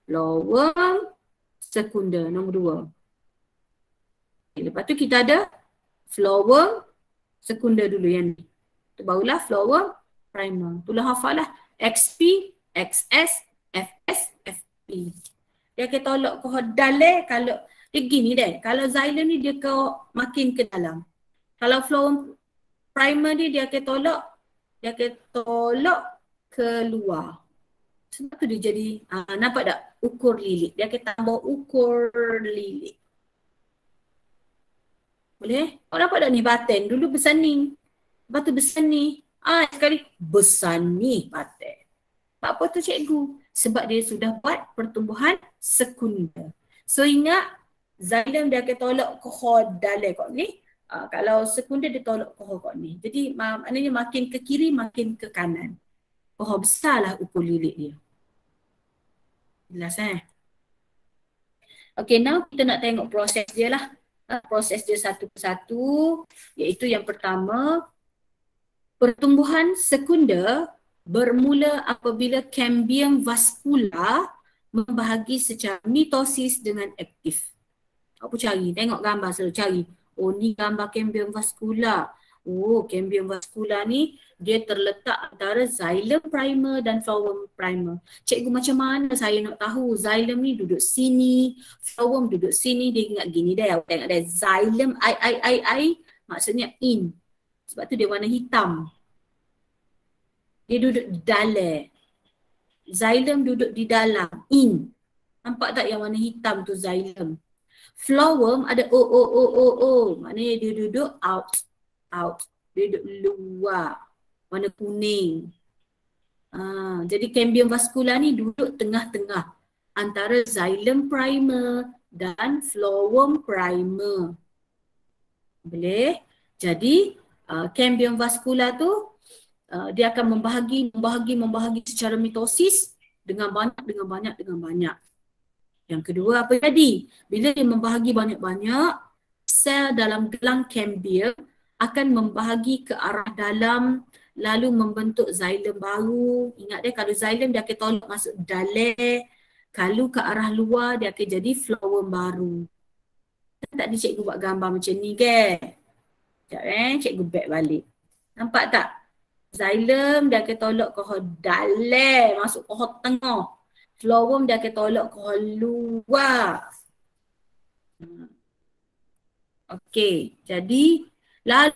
Phloem sekunder, nombor 2. Lepas tu kita ada phloem sekunder dulu yang ni. Tu barulah phloem primer. Itulah hafal lah. XP, XS, FS, FP. Dia akan tolak ke dalam kalau dia gini deh. Kalau xylem ni dia makin ke dalam. Kalau phloem primer ni dia akan tolak ke luar. Sebab tu dia jadi, nampak tak? Ukur lilit. Dia akan tambah ukur lilit. Boleh? Kau nampak tak ni baten? Dulu besar ni. Lepas tu besar ni. Sekali besar ni baten. Apa tu cikgu? Sebab dia sudah buat pertumbuhan sekunder. So ingat, xylem dia akan tolak ke dalam kot ni. Kalau sekunder dia tolak ke kot ni. Jadi maknanya makin ke kiri, makin ke kanan. Besarlah ukur lilit dia. Jelas Okay, now kita nak tengok proses dia lah. Proses dia satu persatu. Iaitu yang pertama, pertumbuhan sekunder bermula apabila cambium vascular membahagi secara mitosis dengan aktif. Apa cari? Tengok gambar selalu cari. Oh ni gambar cambium vascular. Oh cambium vascular ni dia terletak antara xylem primer dan phloem primer. Cikgu macam mana saya nak tahu xylem ni duduk sini, phloem duduk sini. Dia ingat gini dah. Awak tengok dah xylem I maksudnya in. Sebab tu dia warna hitam. Dia duduk di dalam. Xylem duduk di dalam. In. Nampak tak yang warna hitam tu xylem? Phloem ada O. Maknanya dia duduk out. Dia duduk luar. Warna kuning. Jadi cambium vascular ni duduk tengah-tengah. Antara xylem primer dan phloem primer. Boleh? Jadi cambium vascular tu dia akan membahagi secara mitosis dengan banyak. Yang kedua apa jadi? Bila dia membahagi banyak-banyak, sel dalam gelang cambium akan membahagi ke arah dalam lalu membentuk xylem baru. Ingat dia kalau xylem dia akan tolak masuk dalam. Kalau ke arah luar dia akan jadi phloem baru. Tak ada cikgu buat gambar macam ni ke? Sekejap cikgu back balik. Nampak tak? Xylem dia akan tolak ke dalam, masuk ke tengah. Phloem dia akan tolak ke luar. Okey, jadilah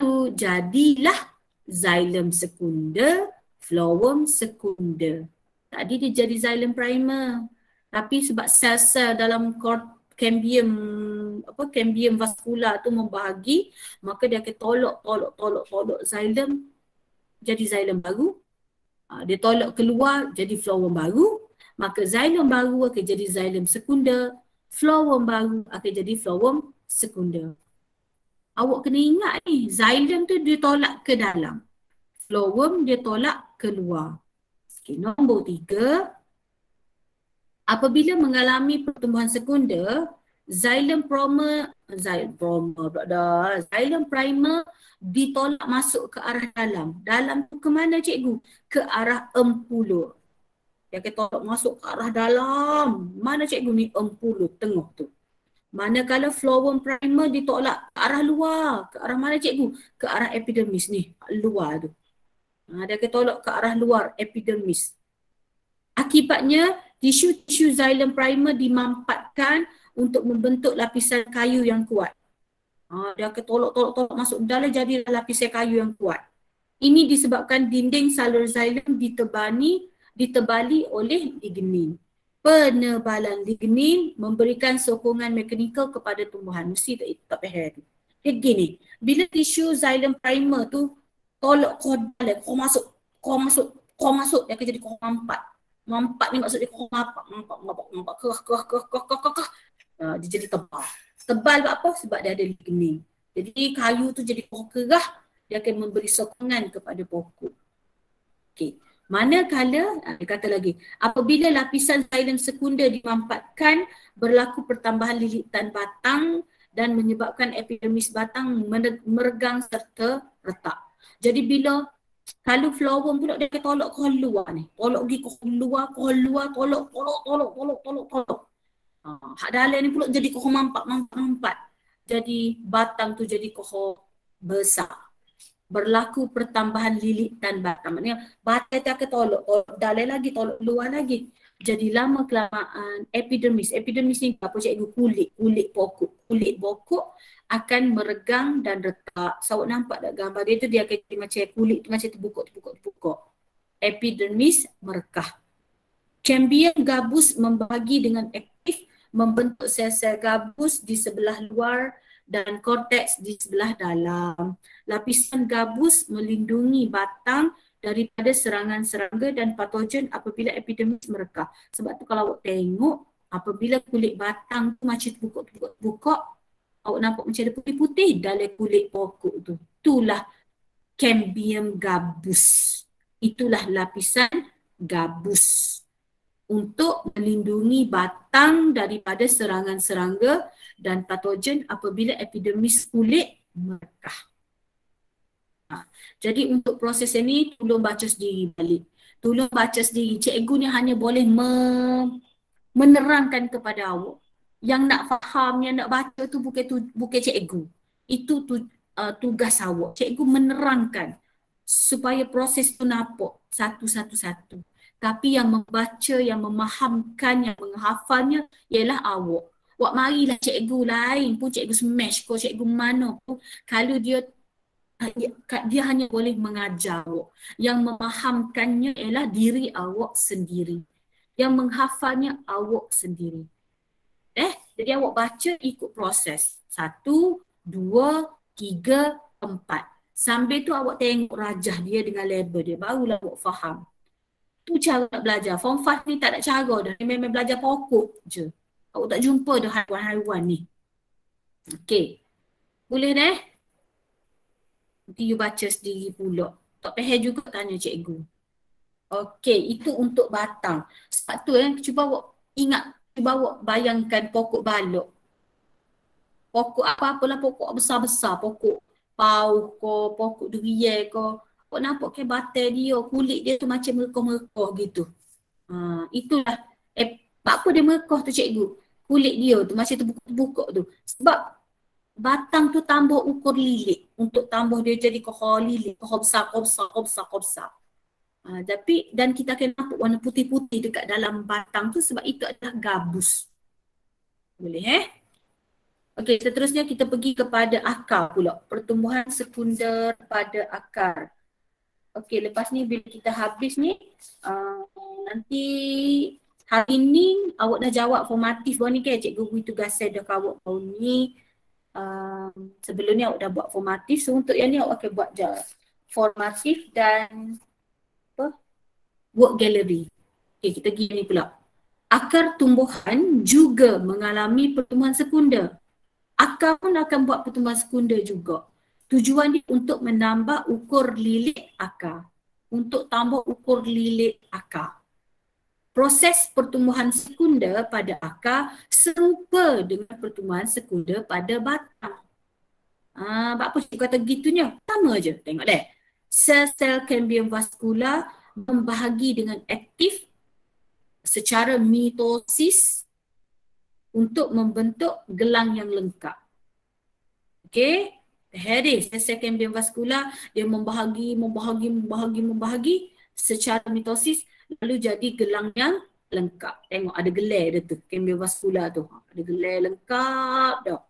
xylem sekunder, phloem sekunder. Tadi dia jadi xylem primer. Tapi sebab sel-sel dalam cambium vascular tu membahagi, maka dia akan tolak xylem jadi xylem baru. Dia tolak keluar jadi phloem baru. Maka xylem baru akan jadi xylem sekunder. Phloem baru akan jadi phloem sekunder. Awak kena ingat ni, xylem tu dia tolak ke dalam. Phloem dia tolak keluar. Okay, nombor 3. Apabila mengalami pertumbuhan sekunder, xylem primer ditolak masuk ke arah dalam. Dalam tu ke mana cikgu? Ke arah empulur. Dia akan tolak masuk ke arah dalam. Mana cikgu ni? Empulur tengah tu. Manakala flower primer ditolak ke arah luar. Ke arah mana cikgu? Ke arah epidermis ni, luar tu. Dia akan tolak ke arah luar epidermis. Akibatnya tisu-tisu xylem primer dimampatkan untuk membentuk lapisan kayu yang kuat. Dia akan tolak masuk dalam, jadi lapisan kayu yang kuat. Ini disebabkan dinding saluran xylem ditebali oleh lignin. Penebalan lignin memberikan sokongan mekanikal kepada tumbuhan. Mesti tak faham tu. Dia gini, bila tisu xylem primer tu tolak kau dalam, kau masuk, dia akan jadi kau mampat ni maksudnya kau mampat, dia jadi tebal. Tebal buat apa? Sebab dia ada lignin. Jadi kayu tu jadi kau kerah, dia akan memberi sokongan kepada pokok. Okey. Manakala, dia kata lagi, apabila lapisan xylem sekunder dimampatkan, berlaku pertambahan lilitan batang dan menyebabkan epidermis batang meregang serta retak. Jadi bila kalau flower pula dia akan tolak ke luar ni. Tolak pergi ke luar, tolak. Hak dalam ni pula jadi koh mampat. Jadi batang tu jadi koh besar. Berlaku pertambahan lilitan batang. Maknanya batang tu akan tolak dalam lagi, tolak luar lagi. Jadi lama kelamaan epidermis ni apa cikgu? Kulit pokok akan meregang dan retak. So, awak nampak tak gambar dia tu, dia akan jadi macam kulit tu macam terbukuk. Epidermis merekah. Cambium gabus membagi dengan aktif membentuk sel-sel gabus di sebelah luar dan korteks di sebelah dalam. Lapisan gabus melindungi batang daripada serangan serangga dan patogen apabila epidermis merekah. Sebab tu kalau awak tengok, apabila kulit batang tu macam terbukuk, awak nampak macam ada putih-putih dalam kulit pokok tu. Itulah cambium gabus. Itulah lapisan gabus untuk melindungi batang daripada serangan serangga dan patogen apabila epidermis kulit merekah. Jadi untuk proses ini tolong baca sendiri balik. Tolong baca sendiri. Cikgu ni hanya boleh menerangkan kepada awak. Yang nak faham, yang nak baca tu bukan cikgu. Itu tugas awak. Cikgu menerangkan supaya proses tu nampak satu-satu. Tapi yang membaca, yang memahamkan, yang menghafalnya ialah awak. Awak marilah cikgu lain pun, cikgu smash ko, cikgu mana pun, kalau dia hanya boleh mengajar awak. Yang memahamkannya ialah diri awak sendiri. Yang menghafalnya awak sendiri. Jadi awak baca ikut proses. 1, 2, 3, 4. Sambil tu awak tengok rajah dia dengan label dia. Barulah awak faham. Tu cara nak belajar. Form 5 ni tak ada cara dah. Memang belajar pokok je. Awak tak jumpa dah haiwan-haiwan ni. Okey. Boleh dah? Nanti you baca sendiri pula. Tak faham juga tanya cikgu. Okey, itu untuk batang. Sebab tu cuba awak ingat, cuba awak bayangkan pokok balok. Pokok apa-apalah, pokok besar-besar, pokok pau ko, pokok durian ko. Awak nampak ke batang dia, kulit dia tu macam merekoh-merekoh gitu. Itulah apa dia merekoh tu cikgu? Kulit dia tu macam terbukuk-bukuk tu. Sebab batang tu tambah ukur lilit untuk tambah dia jadi koh lilit, koh besar. Tapi dan kita akan nampak warna putih-putih dekat dalam batang tu sebab itu adalah gabus. Boleh Okey, seterusnya kita pergi kepada akar pula. Pertumbuhan sekunder pada akar. Okey, lepas ni bila kita habis ni, nanti hari ni awak dah jawab formatif ni kan? Cikgu beri tugasan dah awak tahun ni. Sebelum ni awak dah buat formatif. So untuk yang ni awak akan buat formatif dan work gallery. Okey, kita pergi ni pula. Akar tumbuhan juga mengalami pertumbuhan sekunder. Akar pun akan buat pertumbuhan sekunder juga. Tujuan dia untuk menambah ukur lilit akar. Untuk tambah ukur lilit akar. Proses pertumbuhan sekunder pada akar serupa dengan pertumbuhan sekunder pada batang. Apa cikgu kata gitunya? Sama je. Tengok deh. Sel-sel cambium vascular membahagi dengan aktif secara mitosis untuk membentuk gelang yang lengkap. Okey, Harris, sel kambium vaskular, dia membahagi secara mitosis, lalu jadi gelang yang lengkap. Tengok ada gelar dia tu, kambium vaskular tu. Ada gelar lengkap dah.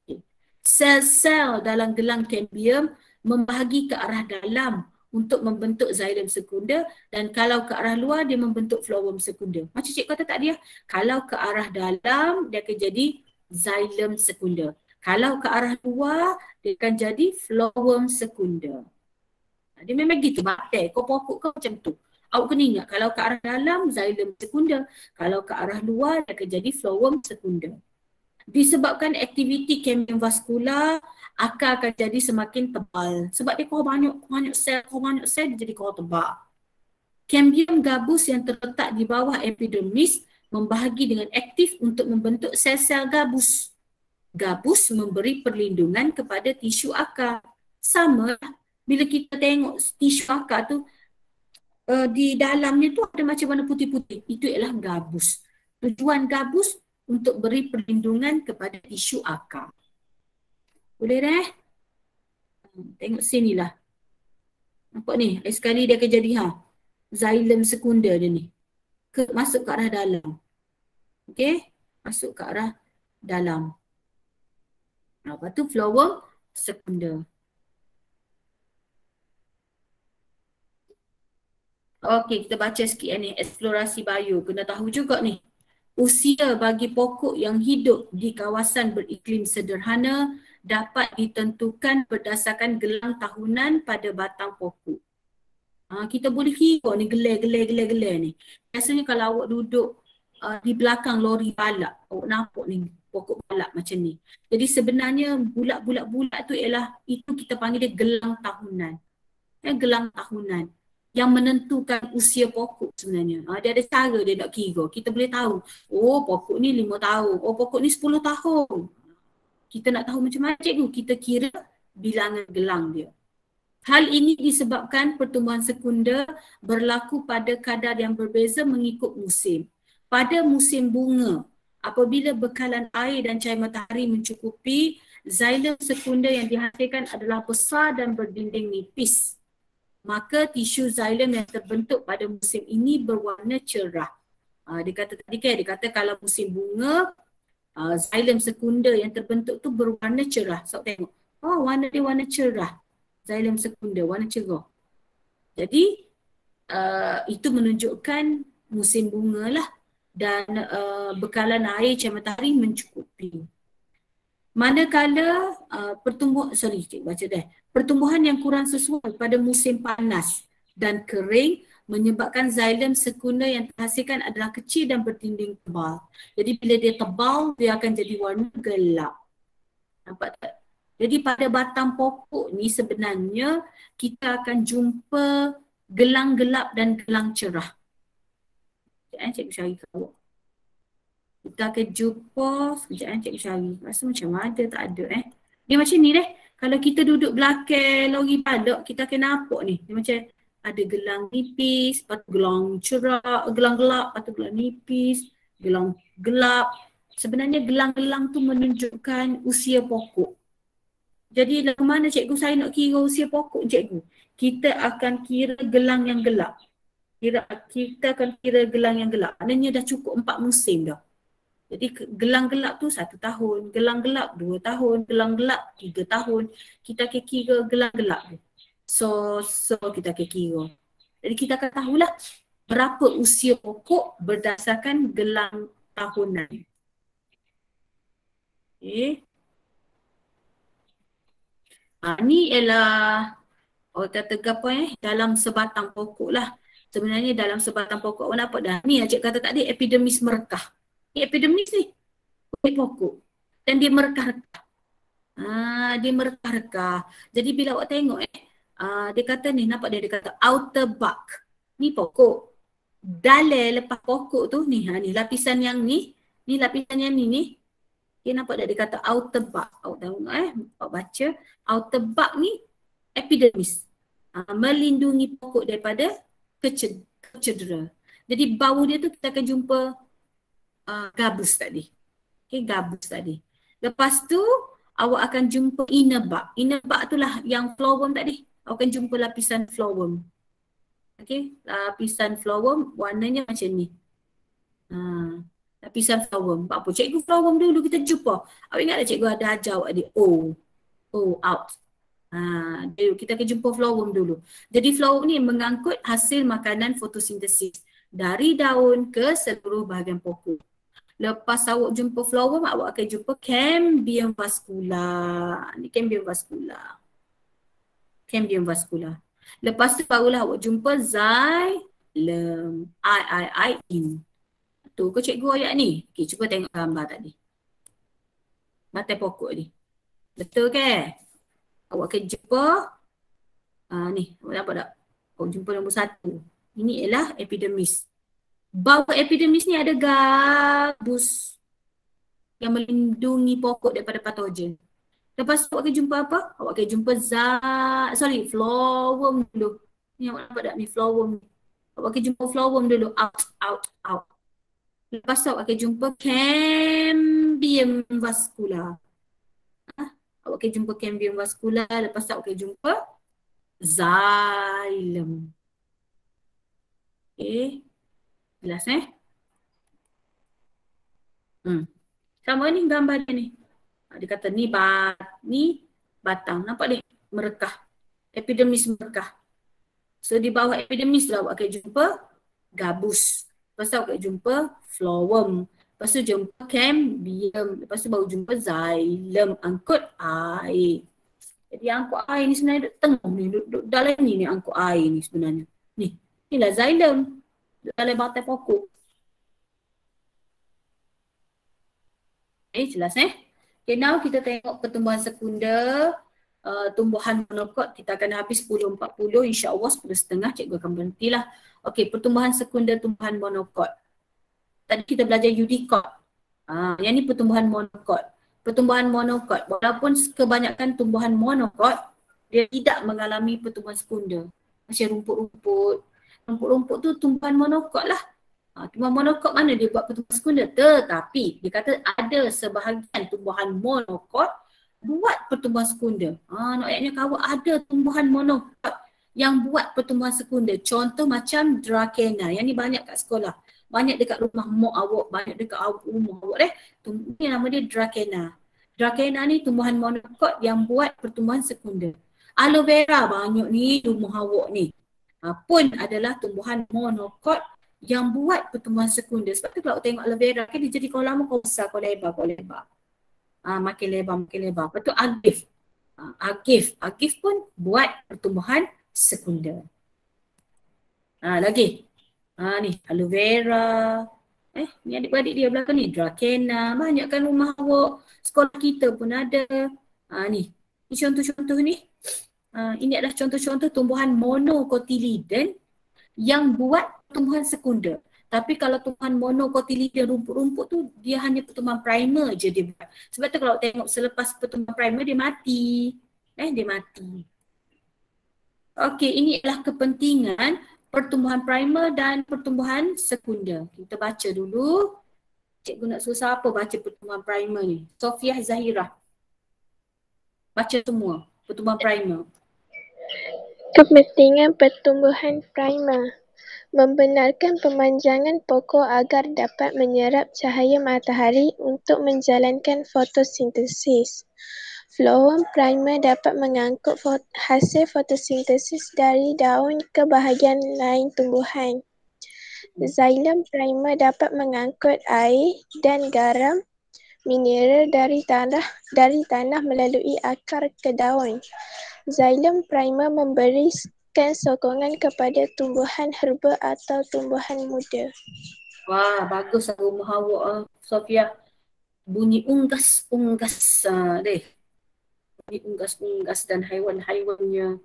Okay. Sel-sel dalam gelang kambium membahagi ke arah dalam untuk membentuk xylem sekunder, dan kalau ke arah luar dia membentuk phloem sekunder. Macam cikgu kata tadi, kalau ke arah dalam dia akan jadi xylem sekunder. Kalau ke arah luar, dia akan jadi phloem sekunder. Dia memang gitu, bakter. Kau pokok kau macam tu. Awak kena ingat, kalau ke arah dalam, xylem sekunder. Kalau ke arah luar, dia akan jadi phloem sekunder. Disebabkan aktiviti kambium vaskular, akar akan jadi semakin tebal. Sebab dia kau banyak sel, dia jadi kau tebal. Kambium gabus yang terletak di bawah epidermis membahagi dengan aktif untuk membentuk sel-sel gabus. Gabus memberi perlindungan kepada tisu akar. Sama bila kita tengok tisu akar tu, di dalamnya tu ada macam warna putih-putih. Itu ialah gabus. Tujuan gabus untuk beri perlindungan kepada tisu akar. Boleh dah? Tengok sini lah. Nampak ni? Sekali dia akan jadi xylem sekunder dia ni. Masuk ke arah dalam. Okey? Masuk ke arah dalam. Lepas tu phloem sekunder. Okey, kita baca sikit ni. Eksplorasi bio. Kena tahu juga ni. Usia bagi pokok yang hidup di kawasan beriklim sederhana dapat ditentukan berdasarkan gelang tahunan pada batang pokok. Kita boleh kira ni gelar ni. Biasanya kalau awak duduk di belakang lori balak, awak nampak ni pokok balak macam ni. Jadi sebenarnya bulat-bulat tu ialah, itu kita panggil dia gelang tahunan. Gelang tahunan yang menentukan usia pokok sebenarnya. Dia ada cara dia nak kira. Kita boleh tahu, oh pokok ni 5 tahun, oh pokok ni 10 tahun. Kita nak tahu macam mana cikgu, kita kira bilangan gelang dia. Hal ini disebabkan pertumbuhan sekunder berlaku pada kadar yang berbeza mengikut musim. Pada musim bunga, apabila bekalan air dan cahaya matahari mencukupi, xylem sekunder yang dihasilkan adalah besar dan berdinding nipis. Maka tisu xylem yang terbentuk pada musim ini berwarna cerah. Dia kata tadi kan, dia kata kalau musim bunga, xylem sekunder yang terbentuk tu berwarna cerah. So tengok, warna dia warna cerah. Xylem sekunder warna cerah. Jadi itu menunjukkan musim bunga lah, dan bekalan air cahaya matahari mencukupi. Manakala pertumbuhan yang kurang sesuai pada musim panas dan kering menyebabkan xylem sekunder yang terhasilkan adalah kecil dan berdinding tebal. Jadi bila dia tebal, dia akan jadi warna gelap. Nampak tak? Jadi pada batang pokok ni sebenarnya kita akan jumpa gelang gelap dan gelang cerah. Cikgu cari ke awak. Kita akan jumpa, sekejap cikgu cari. Rasa macam ada, tak ada Dia macam ni deh. Kalau kita duduk belakang lori balak, kita akan nampak ni. Dia macam ada gelang nipis, lepas tu gelang cerah, gelang gelap, lepas tu gelang nipis, gelang gelap. Sebenarnya gelang-gelang tu menunjukkan usia pokok. Jadi lagu mana cikgu saya nak kira usia pokok cikgu? Kita akan kira gelang yang gelap. Kita akan kira gelang yang gelap. Maknanya dah cukup 4 musim dah. Jadi gelang gelap tu 1 tahun, gelang gelap 2 tahun, gelang gelap 3 tahun. Kita akan kira gelang gelap tu. So kita akan kira. Jadi kita akan tahulah berapa usia pokok berdasarkan gelang tahunan. Okay. Ni ialah kata apa dalam sebatang pokok lah. Sebenarnya dalam sebatang pokok awak nampak dah. Ni cik kata tadi epidermis merekah. Ni epidermis ni kulit pokok. Dan dia merekah-rekah. Dia merekah-rekah. Jadi bila awak tengok dia kata ni, nampak dia kata outer bark. Ni pokok. Dalam lepas pokok tu ni, ni lapisan yang ni lapisan yang ni. Okay, nampak dah dia kata outer bark. Awak tahu awak baca. Outer bark ni epidermis. Melindungi pokok daripada kecedera. Jadi bawah dia tu kita akan jumpa gabus tadi. Okay, gabus tadi. Lepas tu awak akan jumpa inner bark. Inner bark tu lah yang flowerworm tadi. Awak akan jumpa lapisan flowerworm. Okay, lapisan flowerworm warnanya macam ni. Lapisan flowerworm. Apa? Cikgu flowerworm dulu kita jumpa. Awak ingat tak cikgu ada ajar awak dia? Out. Kita akan jumpa flowerworm dulu. Jadi flowerworm ni mengangkut hasil makanan fotosintesis dari daun ke seluruh bahagian pokok. Lepas awak jumpa flowerworm, awak akan jumpa cambium vascular. Ni cambium vascular. Cambium vascular. Lepas tu barulah awak jumpa xylem. I-in. Tu ke cikgu ayat ni? Okay, cuba tengok gambar tadi. Batai pokok ni. Betul ke? Awak akan jumpa ni, awak nampak tak? Awak jumpa nombor 1. Ini ialah epidermis. Bawah epidermis ni ada gabus yang melindungi pokok daripada patogen. Lepas tu awak akan jumpa apa? Awak akan jumpa flowerworm dulu. Ni awak nampak tak ni flowerworm ni. Awak akan jumpa flowerworm dulu. Out. Lepas tu awak akan jumpa cambium vascular. Awak akan jumpa cambium vascular. Lepas tu awak akan jumpa xylem. Okay. Jelas Sama ni gambar dia ni. Dia kata ni batang. Nampak ni? Merekah. Epidermis merekah. So di bawah epidermis lah awak akan jumpa gabus. Lepas tu awak akan jumpa flowerworm. Lepas tu jumpa cambium. Lepas tu baru jumpa xylem. Angkut air. Jadi angkut air ni sebenarnya duduk tengah ni. Duduk dalam ni angkut air ni sebenarnya. Inilah xylem. Dalam batai pokok. Jelas Okay, now kita tengok pertumbuhan sekunder. Tumbuhan monokot kita akan habis 10.40, insya-Allah 10.30 cikgu akan berhentilah. Okay, pertumbuhan sekunder tumbuhan monokot. Tadi kita belajar Eudicot. Yang ni pertumbuhan monokot. Pertumbuhan monokot, walaupun kebanyakan tumbuhan monokot dia tidak mengalami pertumbuhan sekunder. Macam rumput-rumput. Rumput-rumput tu tumbuhan monokot lah. Tumbuhan monokot mana dia buat pertumbuhan sekunder? Tetapi dia kata ada sebahagian tumbuhan monokot buat pertumbuhan sekunder. Nak ayatnya kawan ada tumbuhan monokot yang buat pertumbuhan sekunder. Contoh macam Dracaena. Yang ni banyak kat sekolah. Banyak dekat rumah mak awak, banyak dekat rumah awak Ni nama dia Dracaena. Dracaena ni tumbuhan monokot yang buat pertumbuhan sekunder. Aloe vera banyak ni rumah awak ni. Pun adalah tumbuhan monokot yang buat pertumbuhan sekunder. Sebab tu kalau tengok aloe vera kan dia jadi kau lama kau besar, kau lebar. Makin lebar. Lepas tu agif pun buat pertumbuhan sekunder. Lagi. Ni aloe vera. Ni adik-beradik dia belakang ni Dracaena. Banyak kan rumah awak. Sekolah kita pun ada. Ni contoh-contoh ni. Ini adalah contoh-contoh tumbuhan monocotyledon yang buat pertumbuhan sekunder. Tapi kalau tumbuhan monocotyledon rumput-rumput tu dia hanya pertumbuhan primer je dia buat. Sebab tu kalau tengok selepas pertumbuhan primer dia mati. Dia mati. Okey, ini adalah kepentingan pertumbuhan primer dan pertumbuhan sekunder. Kita baca dulu. Cikgu nak suruh siapa baca pertumbuhan primer ni? Sofiah Zahirah. Baca semua pertumbuhan primer. Kepentingan pertumbuhan primer. Membenarkan pemanjangan pokok agar dapat menyerap cahaya matahari untuk menjalankan fotosintesis. Flowerworm primer dapat mengangkut hasil fotosintesis dari daun ke bahagian lain tumbuhan. Xylem primer dapat mengangkut air dan garam mineral dari tanah melalui akar ke daun. Xylem primer memberikan sokongan kepada tumbuhan herba atau tumbuhan muda. Wah, bagus rumah awak Sofiah. Bunyi unggas deh. Bunyi unggas dan haiwan-haiwannya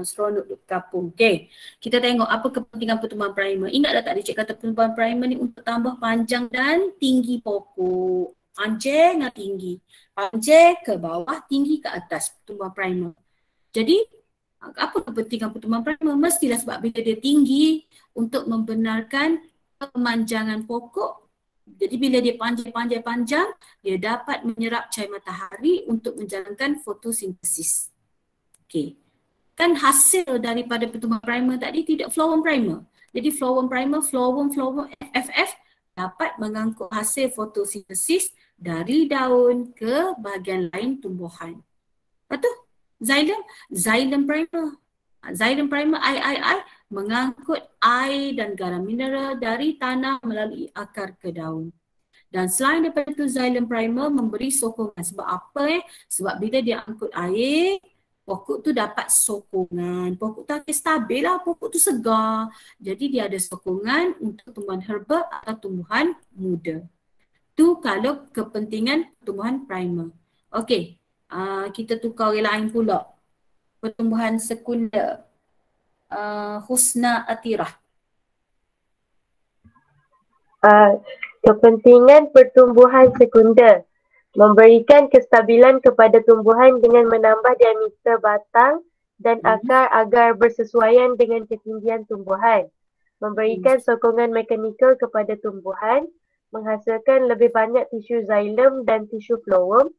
seronok di kampung. Okey, kita tengok apa kepentingan pertumbuhan primer. Ingat tak tadi cik kata pertumbuhan primer ni untuk tambah panjang dan tinggi pokok. Panjang dan tinggi. Panjang ke bawah, tinggi ke atas pertumbuhan primer. Jadi apa kepentingan pertumbuhan primer? Mestilah sebab bila dia tinggi untuk membenarkan pemanjangan pokok Jadi bila dia panjang, dia dapat menyerap cahaya matahari untuk menjalankan fotosintesis. Okey. Kan hasil daripada pertumbuhan primer tadi tidak flowworm primer. Jadi flowworm primer, flowworm FFF dapat mengangkut hasil fotosintesis dari daun ke bahagian lain tumbuhan. Lepas tu xylem primer. Xylem primer III mengangkut air dan garam mineral dari tanah melalui akar ke daun. Dan selain daripada itu, xylem primer memberi sokongan. Sebab apa? Sebab bila dia angkut air, pokok tu dapat sokongan. Pokok tu akan stabil lah, pokok tu segar. Jadi dia ada sokongan untuk tumbuhan herba atau tumbuhan muda. Tu kalau kepentingan tumbuhan primer. Okey, kita tukar orang lain pula. Pertumbuhan sekunder. Husna Atirah. Kepentingan pertumbuhan sekunder memberikan kestabilan kepada tumbuhan dengan menambah diameter batang dan akar agar bersesuaian dengan ketinggian tumbuhan, memberikan sokongan mekanikal kepada tumbuhan, menghasilkan lebih banyak tisu xylem dan tisu flowworm,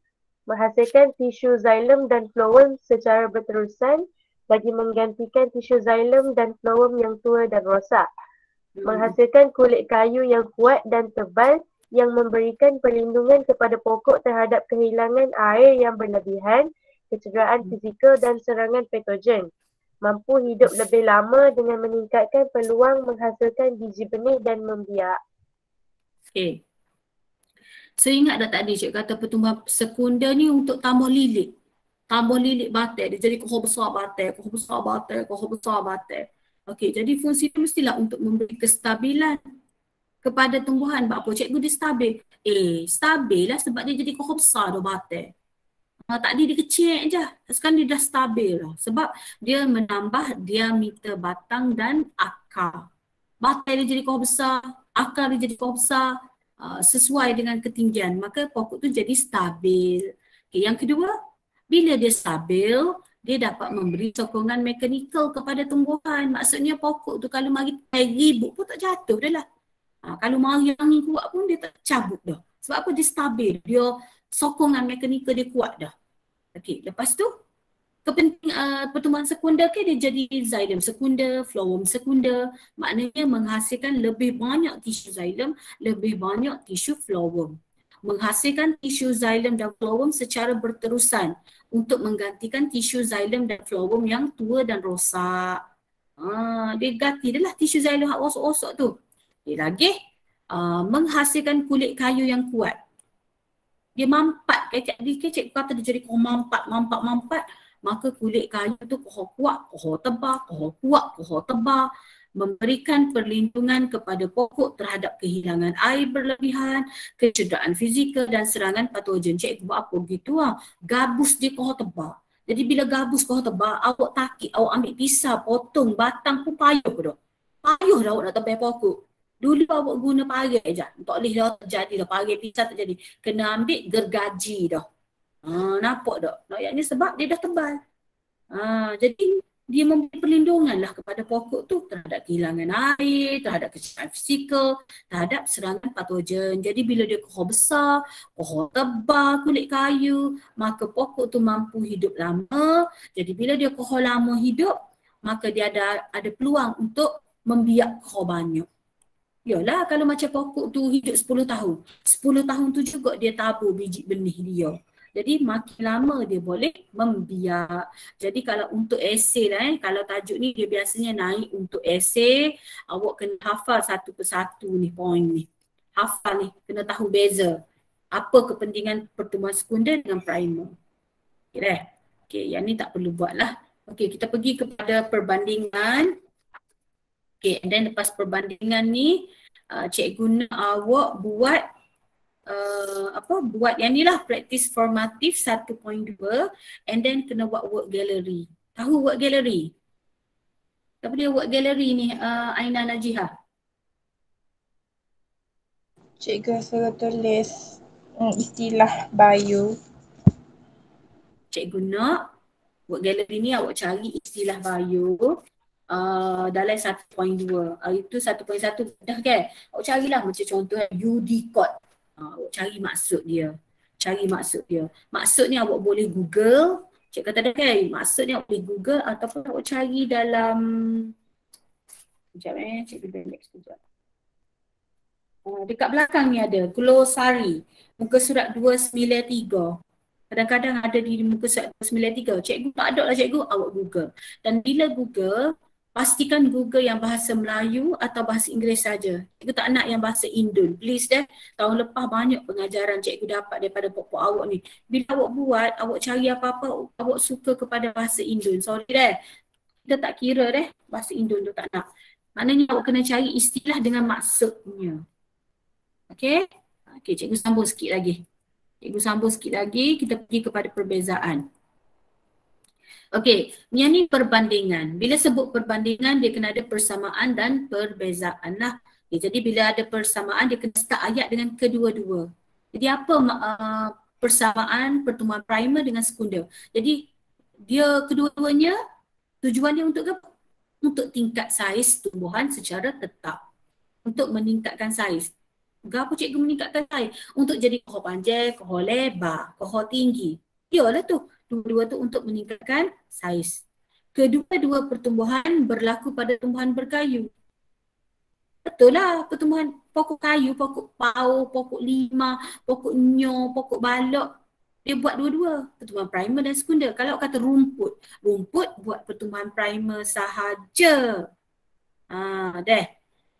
menghasilkan tisu xylem dan flowworm secara berterusan bagi menggantikan tisu xylem dan flowworm yang tua dan rosak, menghasilkan kulit kayu yang kuat dan tebal yang memberikan perlindungan kepada pokok terhadap kehilangan air yang berlebihan, kecederaan fizikal dan serangan patogen. Mampu hidup lebih lama dengan meningkatkan peluang menghasilkan biji benih dan membiak. Okay. So ingat dah tadi cik kata pertumbuhan sekunder ni untuk tambah lilit. Tambah lilit batai. Dia jadi kohor besar batai, kohor besar batai, kohor besar batai. Okey, jadi fungsi itu mestilah untuk memberi kestabilan kepada tumbuhan. Sebab apa? Cikgu dia stabil. Stabil lah sebab dia jadi kohor besar dah batai. Tadi dia kecil je. Sekarang dia dah stabil lah. Sebab dia menambah diameter batang dan akar. Batai dia jadi kohor besar, akar dia jadi kohor besar, sesuai dengan ketinggian. Maka pokok tu jadi stabil. Okay, yang kedua, bila dia stabil, dia dapat memberi sokongan mekanikal kepada tumbuhan. Maksudnya pokok tu kalau mari ribut pun tak jatuh dah lah. Kalau mari angin kuat pun dia tak cabut dah. Sebab apa? Dia stabil. Dia sokongan mekanikal dia kuat dah. Okey, lepas tu pertumbuhan sekunder ke dia jadi xylem sekunder, flowworm sekunder. Maknanya menghasilkan lebih banyak tisu xylem, lebih banyak tisu flowworm. Menghasilkan tisu xylem dan flowworm secara berterusan untuk menggantikan tisu xylem dan flowworm yang tua dan rosak. Dia ganti dah lah tisu xylem yang rosak-rosak tu. Dia lagi menghasilkan kulit kayu yang kuat. Dia mampat, cikgu kata dia jadi kohor mampat. Maka kulit kayu tu kohor kuat, kohor tebal, kohor kuat, kohor tebal. Memberikan perlindungan kepada pokok terhadap kehilangan air berlebihan, kecederaan fizikal dan serangan patogen. Cikgu buat apa begitu lah. Gabus dia kohor tebal. Jadi bila gabus kohor tebal, awak takik, awak ambil pisau, potong batang pun payuh dah. Payuh dah awak nak tebal pokok. Dulu awak guna parai je. Tak boleh dah terjadi dah. Parai pisau tak jadi. Kena ambil gergaji dah. Nampak tak? Ayatnya sebab dia dah tebal. Jadi dia memberi perlindungan lah kepada pokok tu terhadap kehilangan air, terhadap kecederaan fizikal, terhadap serangan patogen. Jadi bila dia kohor besar, kohor tebal kulit kayu, maka pokok tu mampu hidup lama. Jadi bila dia kohor lama hidup, maka dia ada peluang untuk membiak kohor banyak. Yalah kalau macam pokok tu hidup 10 tahun. 10 tahun tu juga dia tabur biji benih dia. Jadi makin lama dia boleh membiak. Jadi kalau untuk esei lah kalau tajuk ni dia biasanya naik untuk esei, awak kena hafal satu persatu ni poin ni. Hafal ni, kena tahu beza. Apa kepentingan pertumbuhan sekunder dengan primer. Okay dah? Okay, yang ni tak perlu buat lah. Okay, kita pergi kepada perbandingan. Okay, and then lepas perbandingan ni, cikgu nak awak buat buat yang ni lah praktis formatif 1.2 and then kena buat work gallery. Tahu work gallery? Apa dia work gallery ni Aina Najihah? Cikgu suruh tulis istilah bio. Cikgu nak work gallery ni awak cari istilah bio. dalam 1.2. Itu 1.1 dah kan. Awak carilah macam contoh UDCODE. Awak cari maksud dia. Maksud ni awak boleh Google. Cik kata dah kan, maksud ni awak boleh Google ataupun awak cari dalam sekejap cik balik sekejap. Dekat belakang ni ada glosari muka surat 293. Kadang-kadang ada di muka surat 293. Cikgu tak ada lah cikgu, awak Google. Dan bila Google, pastikan Google yang bahasa Melayu atau bahasa Inggeris saja. Cikgu tak nak yang bahasa Indon. Please deh. Tahun lepas banyak pengajaran cikgu dapat daripada pokok awak ni. Bila awak buat, awak cari apa-apa, awak suka kepada bahasa Indon. Sorry deh. Kita tak kira deh bahasa Indon tu tak nak. Maknanya awak kena cari istilah dengan maksudnya. Okey? Okey, cikgu sambung sikit lagi. Kita pergi kepada perbezaan. Okey, yang ni perbandingan. Bila sebut perbandingan, dia kena ada persamaan dan perbezaan lah. Okay, jadi bila ada persamaan, dia kena start ayat dengan kedua-dua. Jadi apa persamaan pertumbuhan primer dengan sekunder? Jadi dia kedua-duanya tujuan dia untuk apa? Untuk tingkat saiz tumbuhan secara tetap. Untuk meningkatkan saiz. Kenapa cikgu meningkatkan saiz? Untuk jadi kohor panjang, kohor lebar, kohor tinggi. Yalah tu. Dua-dua tu untuk meningkatkan saiz. Kedua-dua pertumbuhan berlaku pada tumbuhan berkayu. Betul lah pertumbuhan pokok kayu, pokok pau, pokok lima, pokok nyo, pokok balok. Dia buat dua-dua. Pertumbuhan primer dan sekunder. Kalau kata rumput buat pertumbuhan primer sahaja. Deh.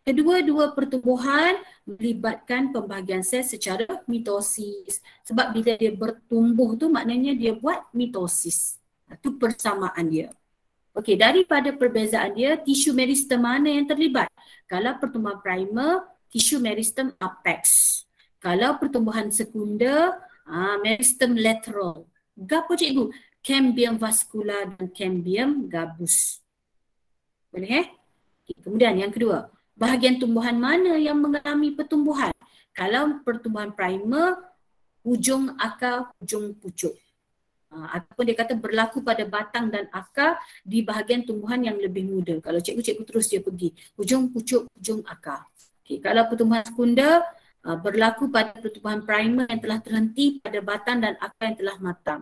Kedua-dua pertumbuhan melibatkan pembahagian sel secara mitosis. Sebab bila dia bertumbuh tu maknanya dia buat mitosis. Itu persamaan dia. Okey, daripada perbezaan dia, tisu meristem mana yang terlibat? Kalau pertumbuhan primer, tisu meristem apex. Kalau pertumbuhan sekunder, meristem lateral. Gapo cikgu? Cambium vascular dan cambium gabus. Boleh Okay, kemudian yang kedua. Bahagian tumbuhan mana yang mengalami pertumbuhan? Kalau pertumbuhan primer, hujung akar, hujung pucuk. Ataupun dia kata berlaku pada batang dan akar di bahagian tumbuhan yang lebih muda. Kalau cikgu terus dia pergi. Hujung pucuk, hujung akar. Okay, kalau pertumbuhan sekunder, berlaku pada pertumbuhan primer yang telah terhenti pada batang dan akar yang telah matang.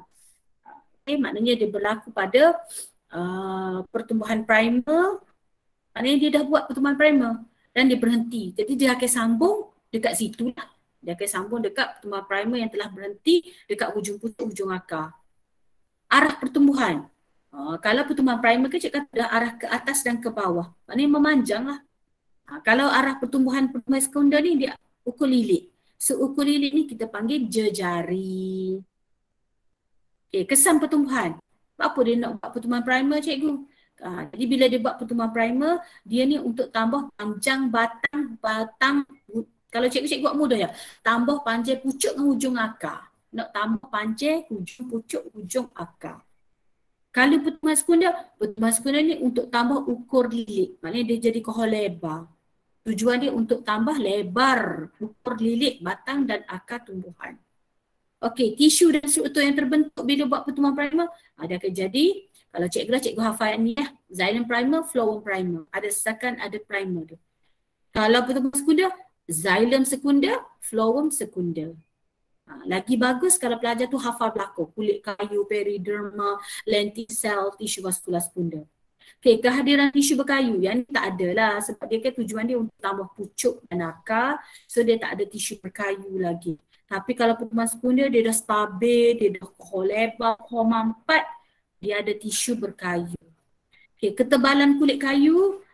Okay, maknanya dia berlaku pada pertumbuhan primer. Maknanya dia dah buat pertumbuhan primer dan dia berhenti. Jadi dia akan sambung dekat situ lah. Dia akan sambung dekat pertumbuhan primer yang telah berhenti dekat hujung pucuk, hujung akar. Arah pertumbuhan. Kalau pertumbuhan primer kan cikgu kata arah ke atas dan ke bawah. Maknanya memanjang lah. Kalau arah pertumbuhan sekunder ni dia ukur lilit. So ukur lilit ni kita panggil jejari. Okay, kesan pertumbuhan. Apa dia nak buat pertumbuhan primer cikgu? Jadi bila dia buat pertumbuhan primer, dia ni untuk tambah panjang batang, kalau cikgu buat mudah je, tambah panjang pucuk dengan hujung akar. Nak tambah panjang hujung pucuk, hujung akar. Kalau pertumbuhan sekunder ni untuk tambah ukur lilit. Maknanya dia jadi kohor lebar. Tujuan dia untuk tambah lebar ukur lilit batang dan akar tumbuhan. Okey, tisu dan struktur yang terbentuk bila buat pertumbuhan primer, dia akan jadi, kalau cikgu hafal ni xylem primer, phloem primer. Ada sesakan, ada primer tu. Kalau pertumbuhan sekunder, xylem sekunder, phloem sekunder. Lagi bagus kalau pelajar tu hafal belakang. Kulit kayu, periderma, lenticel, tisu vaskular sekunder. Okay, kehadiran tisu berkayu yang ni tak ada lah sebab dia kan tujuan dia untuk tambah pucuk dan akar. So dia tak ada tisu berkayu lagi. Tapi kalau pertumbuhan sekunder dia dah stabil, dia dah kohor lebar, kohor mampat, dia ada tisu berkayu. Okay, ketebalan kulit kayu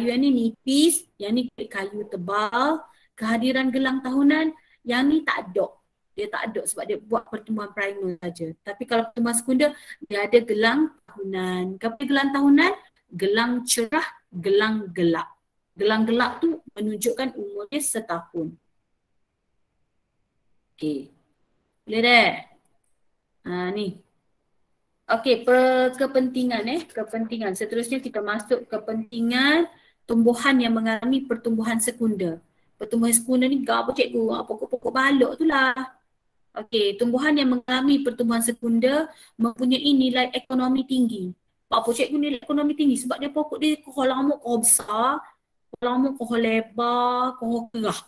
yang ni nipis, yang ni kulit kayu tebal. Kehadiran gelang tahunan, yang ni tak ada. Dia tak ada sebab dia buat pertumbuhan primer saja. Tapi kalau pertumbuhan sekunder, dia ada gelang tahunan. Apa gelang tahunan? Gelang cerah, gelang gelap. Gelang gelap tu menunjukkan umurnya setahun. Okey. Boleh dah? Ni. Okey, kepentingan kepentingan. Seterusnya kita masuk kepentingan tumbuhan yang mengalami pertumbuhan sekunder. Pertumbuhan sekunder ni apa cikgu? Pokok-pokok balok tu lah. Okey, tumbuhan yang mengalami pertumbuhan sekunder mempunyai nilai ekonomi tinggi. Apa cikgu nilai ekonomi tinggi? Sebab dia pokok dia kokoh lama, kokoh besar, kokoh lama, kokoh lebar, kokoh kerah.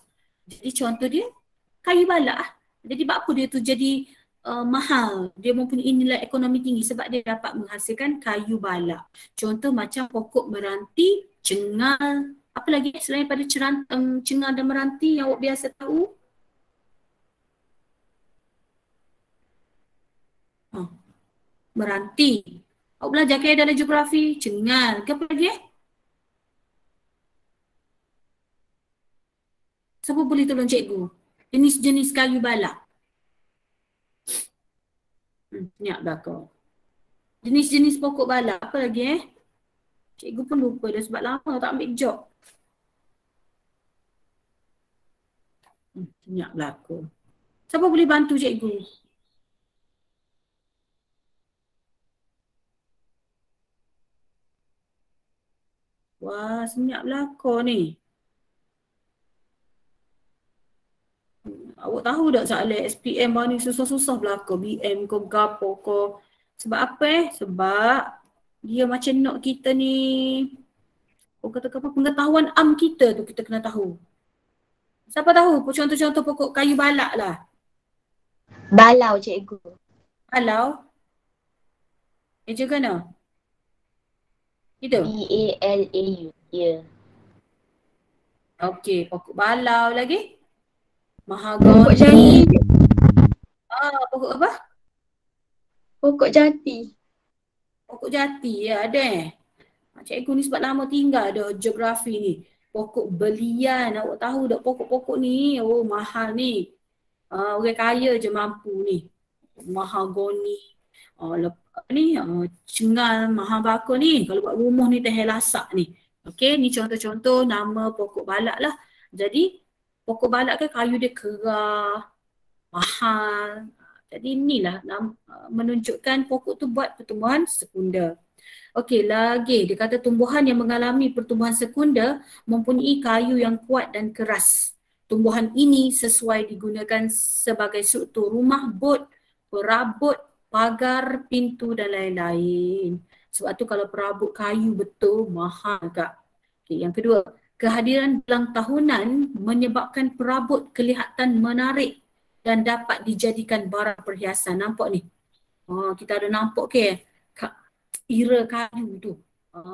Jadi contoh dia kayu balak lah. Jadi sebab apa dia tu jadi mahal? Dia mempunyai nilai ekonomi tinggi sebab dia dapat menghasilkan kayu balak. Contoh macam pokok meranti, cengal. Apa lagi selain pada cengal dan meranti yang awak biasa tahu? Meranti. Awak belajar ke dalam geografi, cengal. Ke apa lagi Siapa boleh tolong cikgu? Jenis-jenis kayu balak. Senyap belakang. Jenis-jenis pokok balak. Apa lagi Cikgu pun lupa dah sebab lama tak ambil job. Senyap belakang. Siapa boleh bantu cikgu? Wah, senyap belakang ni. Awak tahu tak soalan SPM baru ni susah-susah belakang. BM ke gapo ke. Sebab apa Sebab dia macam nok kita ni. Kata apa? Pengetahuan kita tu kita kena tahu. Siapa tahu contoh-contoh pokok kayu balak lah. Balau cikgu. Balau? Eja kena? Itu? B-A-L-A-U. Ya. Okey, pokok balau lagi? Pokok jati. Mahagoni. Pokok apa? Pokok jati. Pokok jati ya ada. Cikgu ni sebab lama tinggal dah geografi ni. Pokok belian, awak tahu tak pokok-pokok ni? Oh mahal ni. Orang kaya je mampu ni. Mahagoni. Cengal, mahabako ni. Kalau buat rumah ni teh lasak ni. Okey, ni contoh-contoh nama pokok balak lah. Jadi pokok balak kan kayu dia kerah, mahal. Jadi inilah menunjukkan pokok tu buat pertumbuhan sekunder. Okey, lagi dia kata tumbuhan yang mengalami pertumbuhan sekunder mempunyai kayu yang kuat dan keras. Tumbuhan ini sesuai digunakan sebagai struktur rumah, bot, perabot, pagar, pintu dan lain-lain. Sebab tu kalau perabot kayu betul mahal Kak. Okey, yang kedua, kehadiran gelang tahunan menyebabkan perabot kelihatan menarik dan dapat dijadikan barang perhiasan. Nampak ni? Kita ada nampak era kayu tu.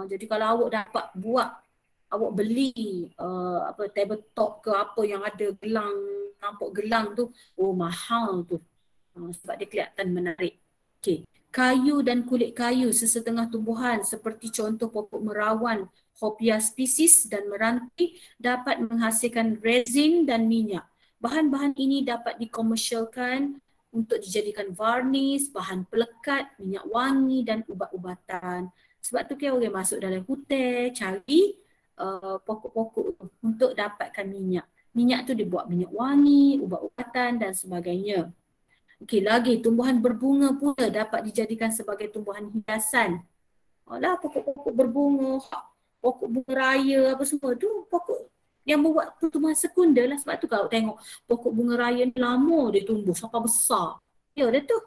Jadi kalau awak dapat buat, awak beli tabletop ke apa yang ada gelang, nampak gelang tu, mahal tu. Sebab dia kelihatan menarik. Okey, kayu dan kulit kayu sesetengah tumbuhan seperti contoh pokok merawan, Hopia species dan meranti dapat menghasilkan resin dan minyak. Bahan-bahan ini dapat dikomersialkan untuk dijadikan varnis, bahan pelekat, minyak wangi dan ubat-ubatan. Sebab tu kan orang masuk dalam hutan cari pokok-pokok untuk dapatkan minyak. Minyak tu dibuat minyak wangi, ubat-ubatan dan sebagainya. Okey, lagi tumbuhan berbunga pula dapat dijadikan sebagai tumbuhan hiasan. Pokok-pokok berbunga, pokok bunga raya apa semua tu pokok yang membuat pertumbuhan sekunder lah. Sebab tu kalau tengok pokok bunga raya ni lama dia tumbuh sampai besar. Ya dah tu.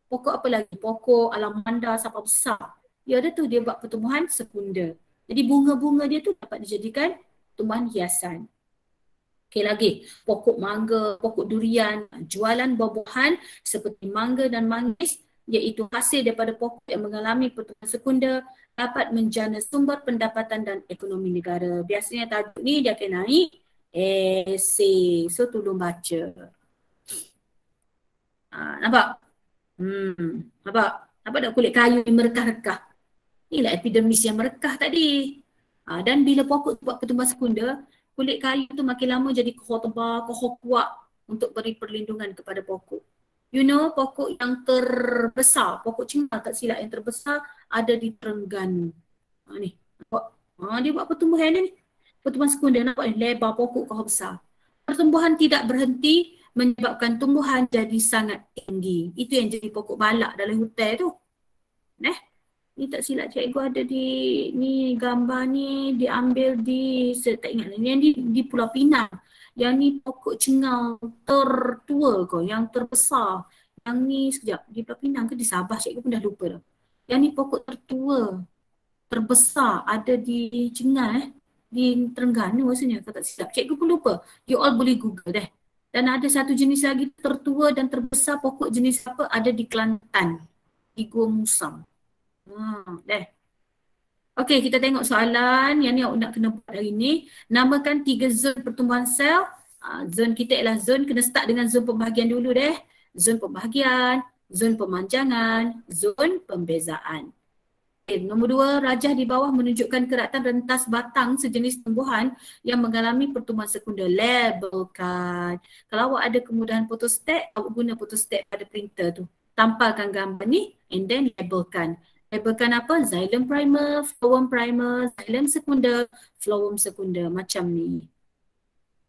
Pokok apa lagi? Pokok alamanda sampai besar. Ya dah tu dia buat pertumbuhan sekunder. Jadi bunga-bunga dia tu dapat dijadikan tumbuhan hiasan. Okey lagi, pokok mangga, pokok durian, jualan buah-buahan seperti mangga dan manggis iaitu hasil daripada pokok yang mengalami pertumbuhan sekunder dapat menjana sumber pendapatan dan ekonomi negara. Biasanya tajuk ni dia akan naik esei. So tolong baca. Nampak? Nampak? Nampak tak kulit kayu yang merekah-rekah? Inilah epidermis yang merekah tadi. Dan bila pokok buat pertumbuhan sekunder, kulit kayu tu makin lama jadi kokoh tebal, kokoh kuat untuk beri perlindungan kepada pokok. You know pokok yang terbesar, pokok cengal tak silap yang terbesar ada di Terengganu. Ni, nampak? Dia buat pertumbuhan ni. Pertumbuhan sekunder, nampak ni, lebar pokok kokoh besar. Pertumbuhan tidak berhenti menyebabkan tumbuhan jadi sangat tinggi. Itu yang jadi pokok balak dalam hutan tu. Ni tak silap cikgu ada ni gambar ni diambil saya tak ingat ni di Pulau Pinang. Yang ni pokok cengal tertua ke, yang terbesar. Yang ni sekejap, di Pulau Pinang ke di Sabah, cikgu pun dah lupa dah. Yang ni pokok tertua. terbesar ada di Cengah di Terengganu rasanya kalau tak silap. Cikgu pun lupa. You all boleh Google deh. Dan ada satu jenis lagi tertua dan terbesar pokok jenis apa ada di Kelantan. Di Gua Musang. Deh. Okey, kita tengok soalan yang ni awak nak kena buat hari ni. Namakan 3 zon pertumbuhan sel. Zon kita ialah zon, kena start dengan zon pembahagian dulu deh. Zon pembahagian, zon pemanjangan, zon pembezaan. Okay, nombor 2, rajah di bawah menunjukkan keratan rentas batang sejenis tumbuhan yang mengalami pertumbuhan sekunder. Labelkan. Kalau awak ada kemudahan photostat, awak guna photostat pada printer tu. Tampalkan gambar ni and then labelkan. Labelkan apa? Xylem primer, phloem primer, xylem sekunder, phloem sekunder. Macam ni.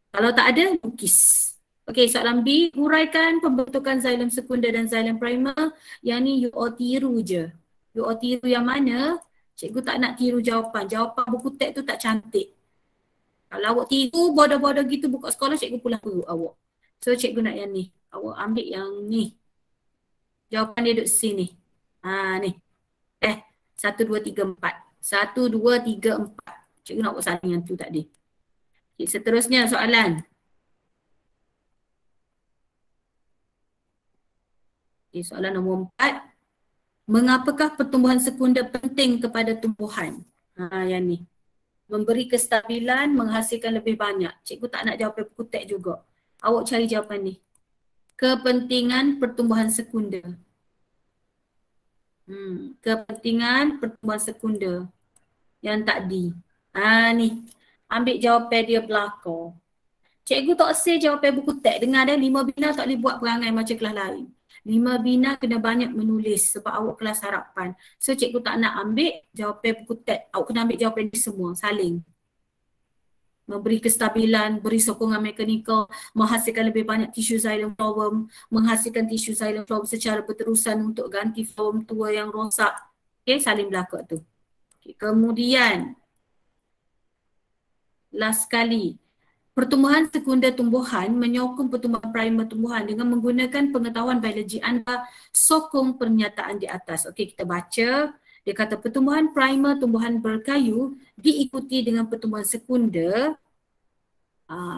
Kalau tak ada, lukis. Okey, soalan B. Huraikan pembentukan xylem sekunder dan xylem primer. Yang ni you all tiru je. You all tiru yang mana? Cikgu tak nak tiru jawapan. Jawapan buku teks tu tak cantik. Kalau awak tiru bodoh-bodoh gitu buka sekolah, cikgu pulang perut awak. So cikgu nak yang ni. Awak ambil yang ni. Jawapan dia duduk sini. Ni. 1, 2, 3, 4. 1, 2, 3, 4. Cikgu nak buat saling yang tu tadi. Okay, seterusnya soalan. Okay, soalan nombor 4. Mengapakah pertumbuhan sekunder penting kepada tumbuhan? Yang ni. Memberi kestabilan, menghasilkan lebih banyak. Cikgu tak nak jawapan buku teks juga. Awak cari jawapan ni. Kepentingan pertumbuhan sekunder. Kepentingan pertumbuhan sekunder. Yang tadi. Ni. Ambil jawapan dia belakang. Cikgu tak say jawapan buku teks. Dengar dah 5 bina tak boleh buat perangai macam kelas lain. 5 bina kena banyak menulis sebab awak kelas harapan. So cikgu tak nak ambil jawapan buku teks. Awak kena ambil jawapan ni semua, saling. Memberi kestabilan, beri sokongan mekanikal, menghasilkan lebih banyak tisu xylem phloem, menghasilkan tisu xylem phloem secara berterusan untuk ganti phloem tua yang rosak. Okay, saling belakang tu. Okay, kemudian, last sekali. Pertumbuhan sekunder tumbuhan menyokong pertumbuhan primer tumbuhan dengan menggunakan pengetahuan biologi anda, sokong pernyataan di atas. Okey, kita baca. Dia kata pertumbuhan primer tumbuhan berkayu diikuti dengan pertumbuhan sekunder.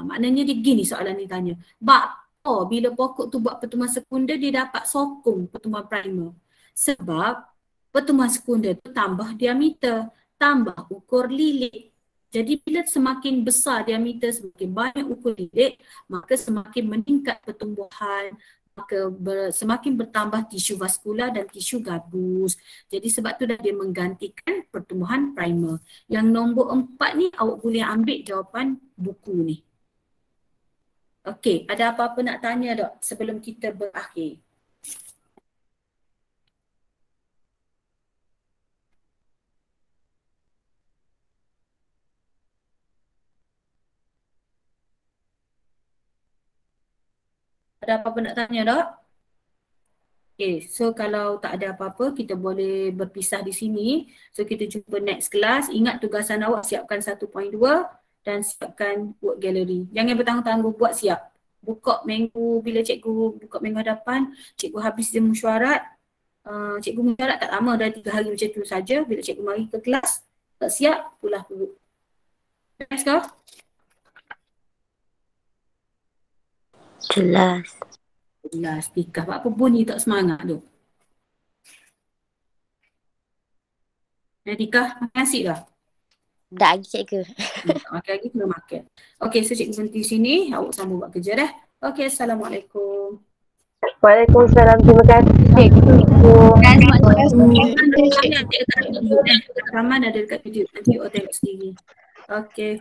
Maknanya dia gini soalan ni tanya. Bila pokok tu buat pertumbuhan sekunder, dia dapat sokong pertumbuhan primer. Sebab pertumbuhan sekunder tu tambah diameter, tambah ukur lilit. Jadi bila semakin besar diameter, semakin banyak ukur lilit, maka semakin meningkat pertumbuhan, maka semakin bertambah tisu vaskular dan tisu gabus. Jadi sebab tu dah dia menggantikan pertumbuhan primer. Yang nombor 4 ni awak boleh ambil jawapan buku ni. Okey, ada apa-apa nak tanya tak sebelum kita berakhir? Ada apa-apa nak tanya tak? Okay, so kalau tak ada apa-apa, kita boleh berpisah di sini. So kita jumpa next class. Ingat tugasan awak siapkan 1.2 dan siapkan work gallery. Jangan bertanggung-tanggung buat siap. Buka minggu, bila cikgu buka minggu hadapan, cikgu habis dia mesyuarat. Cikgu mesyuarat tak lama, dah 3 hari macam tu saja. Bila cikgu mari ke kelas, tak siap, pulah perut. Next kau? Jelas Tika. Apa bunyi tak semangat tu? Tika, makan nasi dah? Dah lagi cikgu. Makan lagi kena makan. Okey, so cikgu berhenti sini. Awak sambung buat kerja dah. Okey, Assalamualaikum. Waalaikumsalam. Terima kasih cikgu. Rakaman ada dekat video. Nanti awak tengok sendiri. Okey.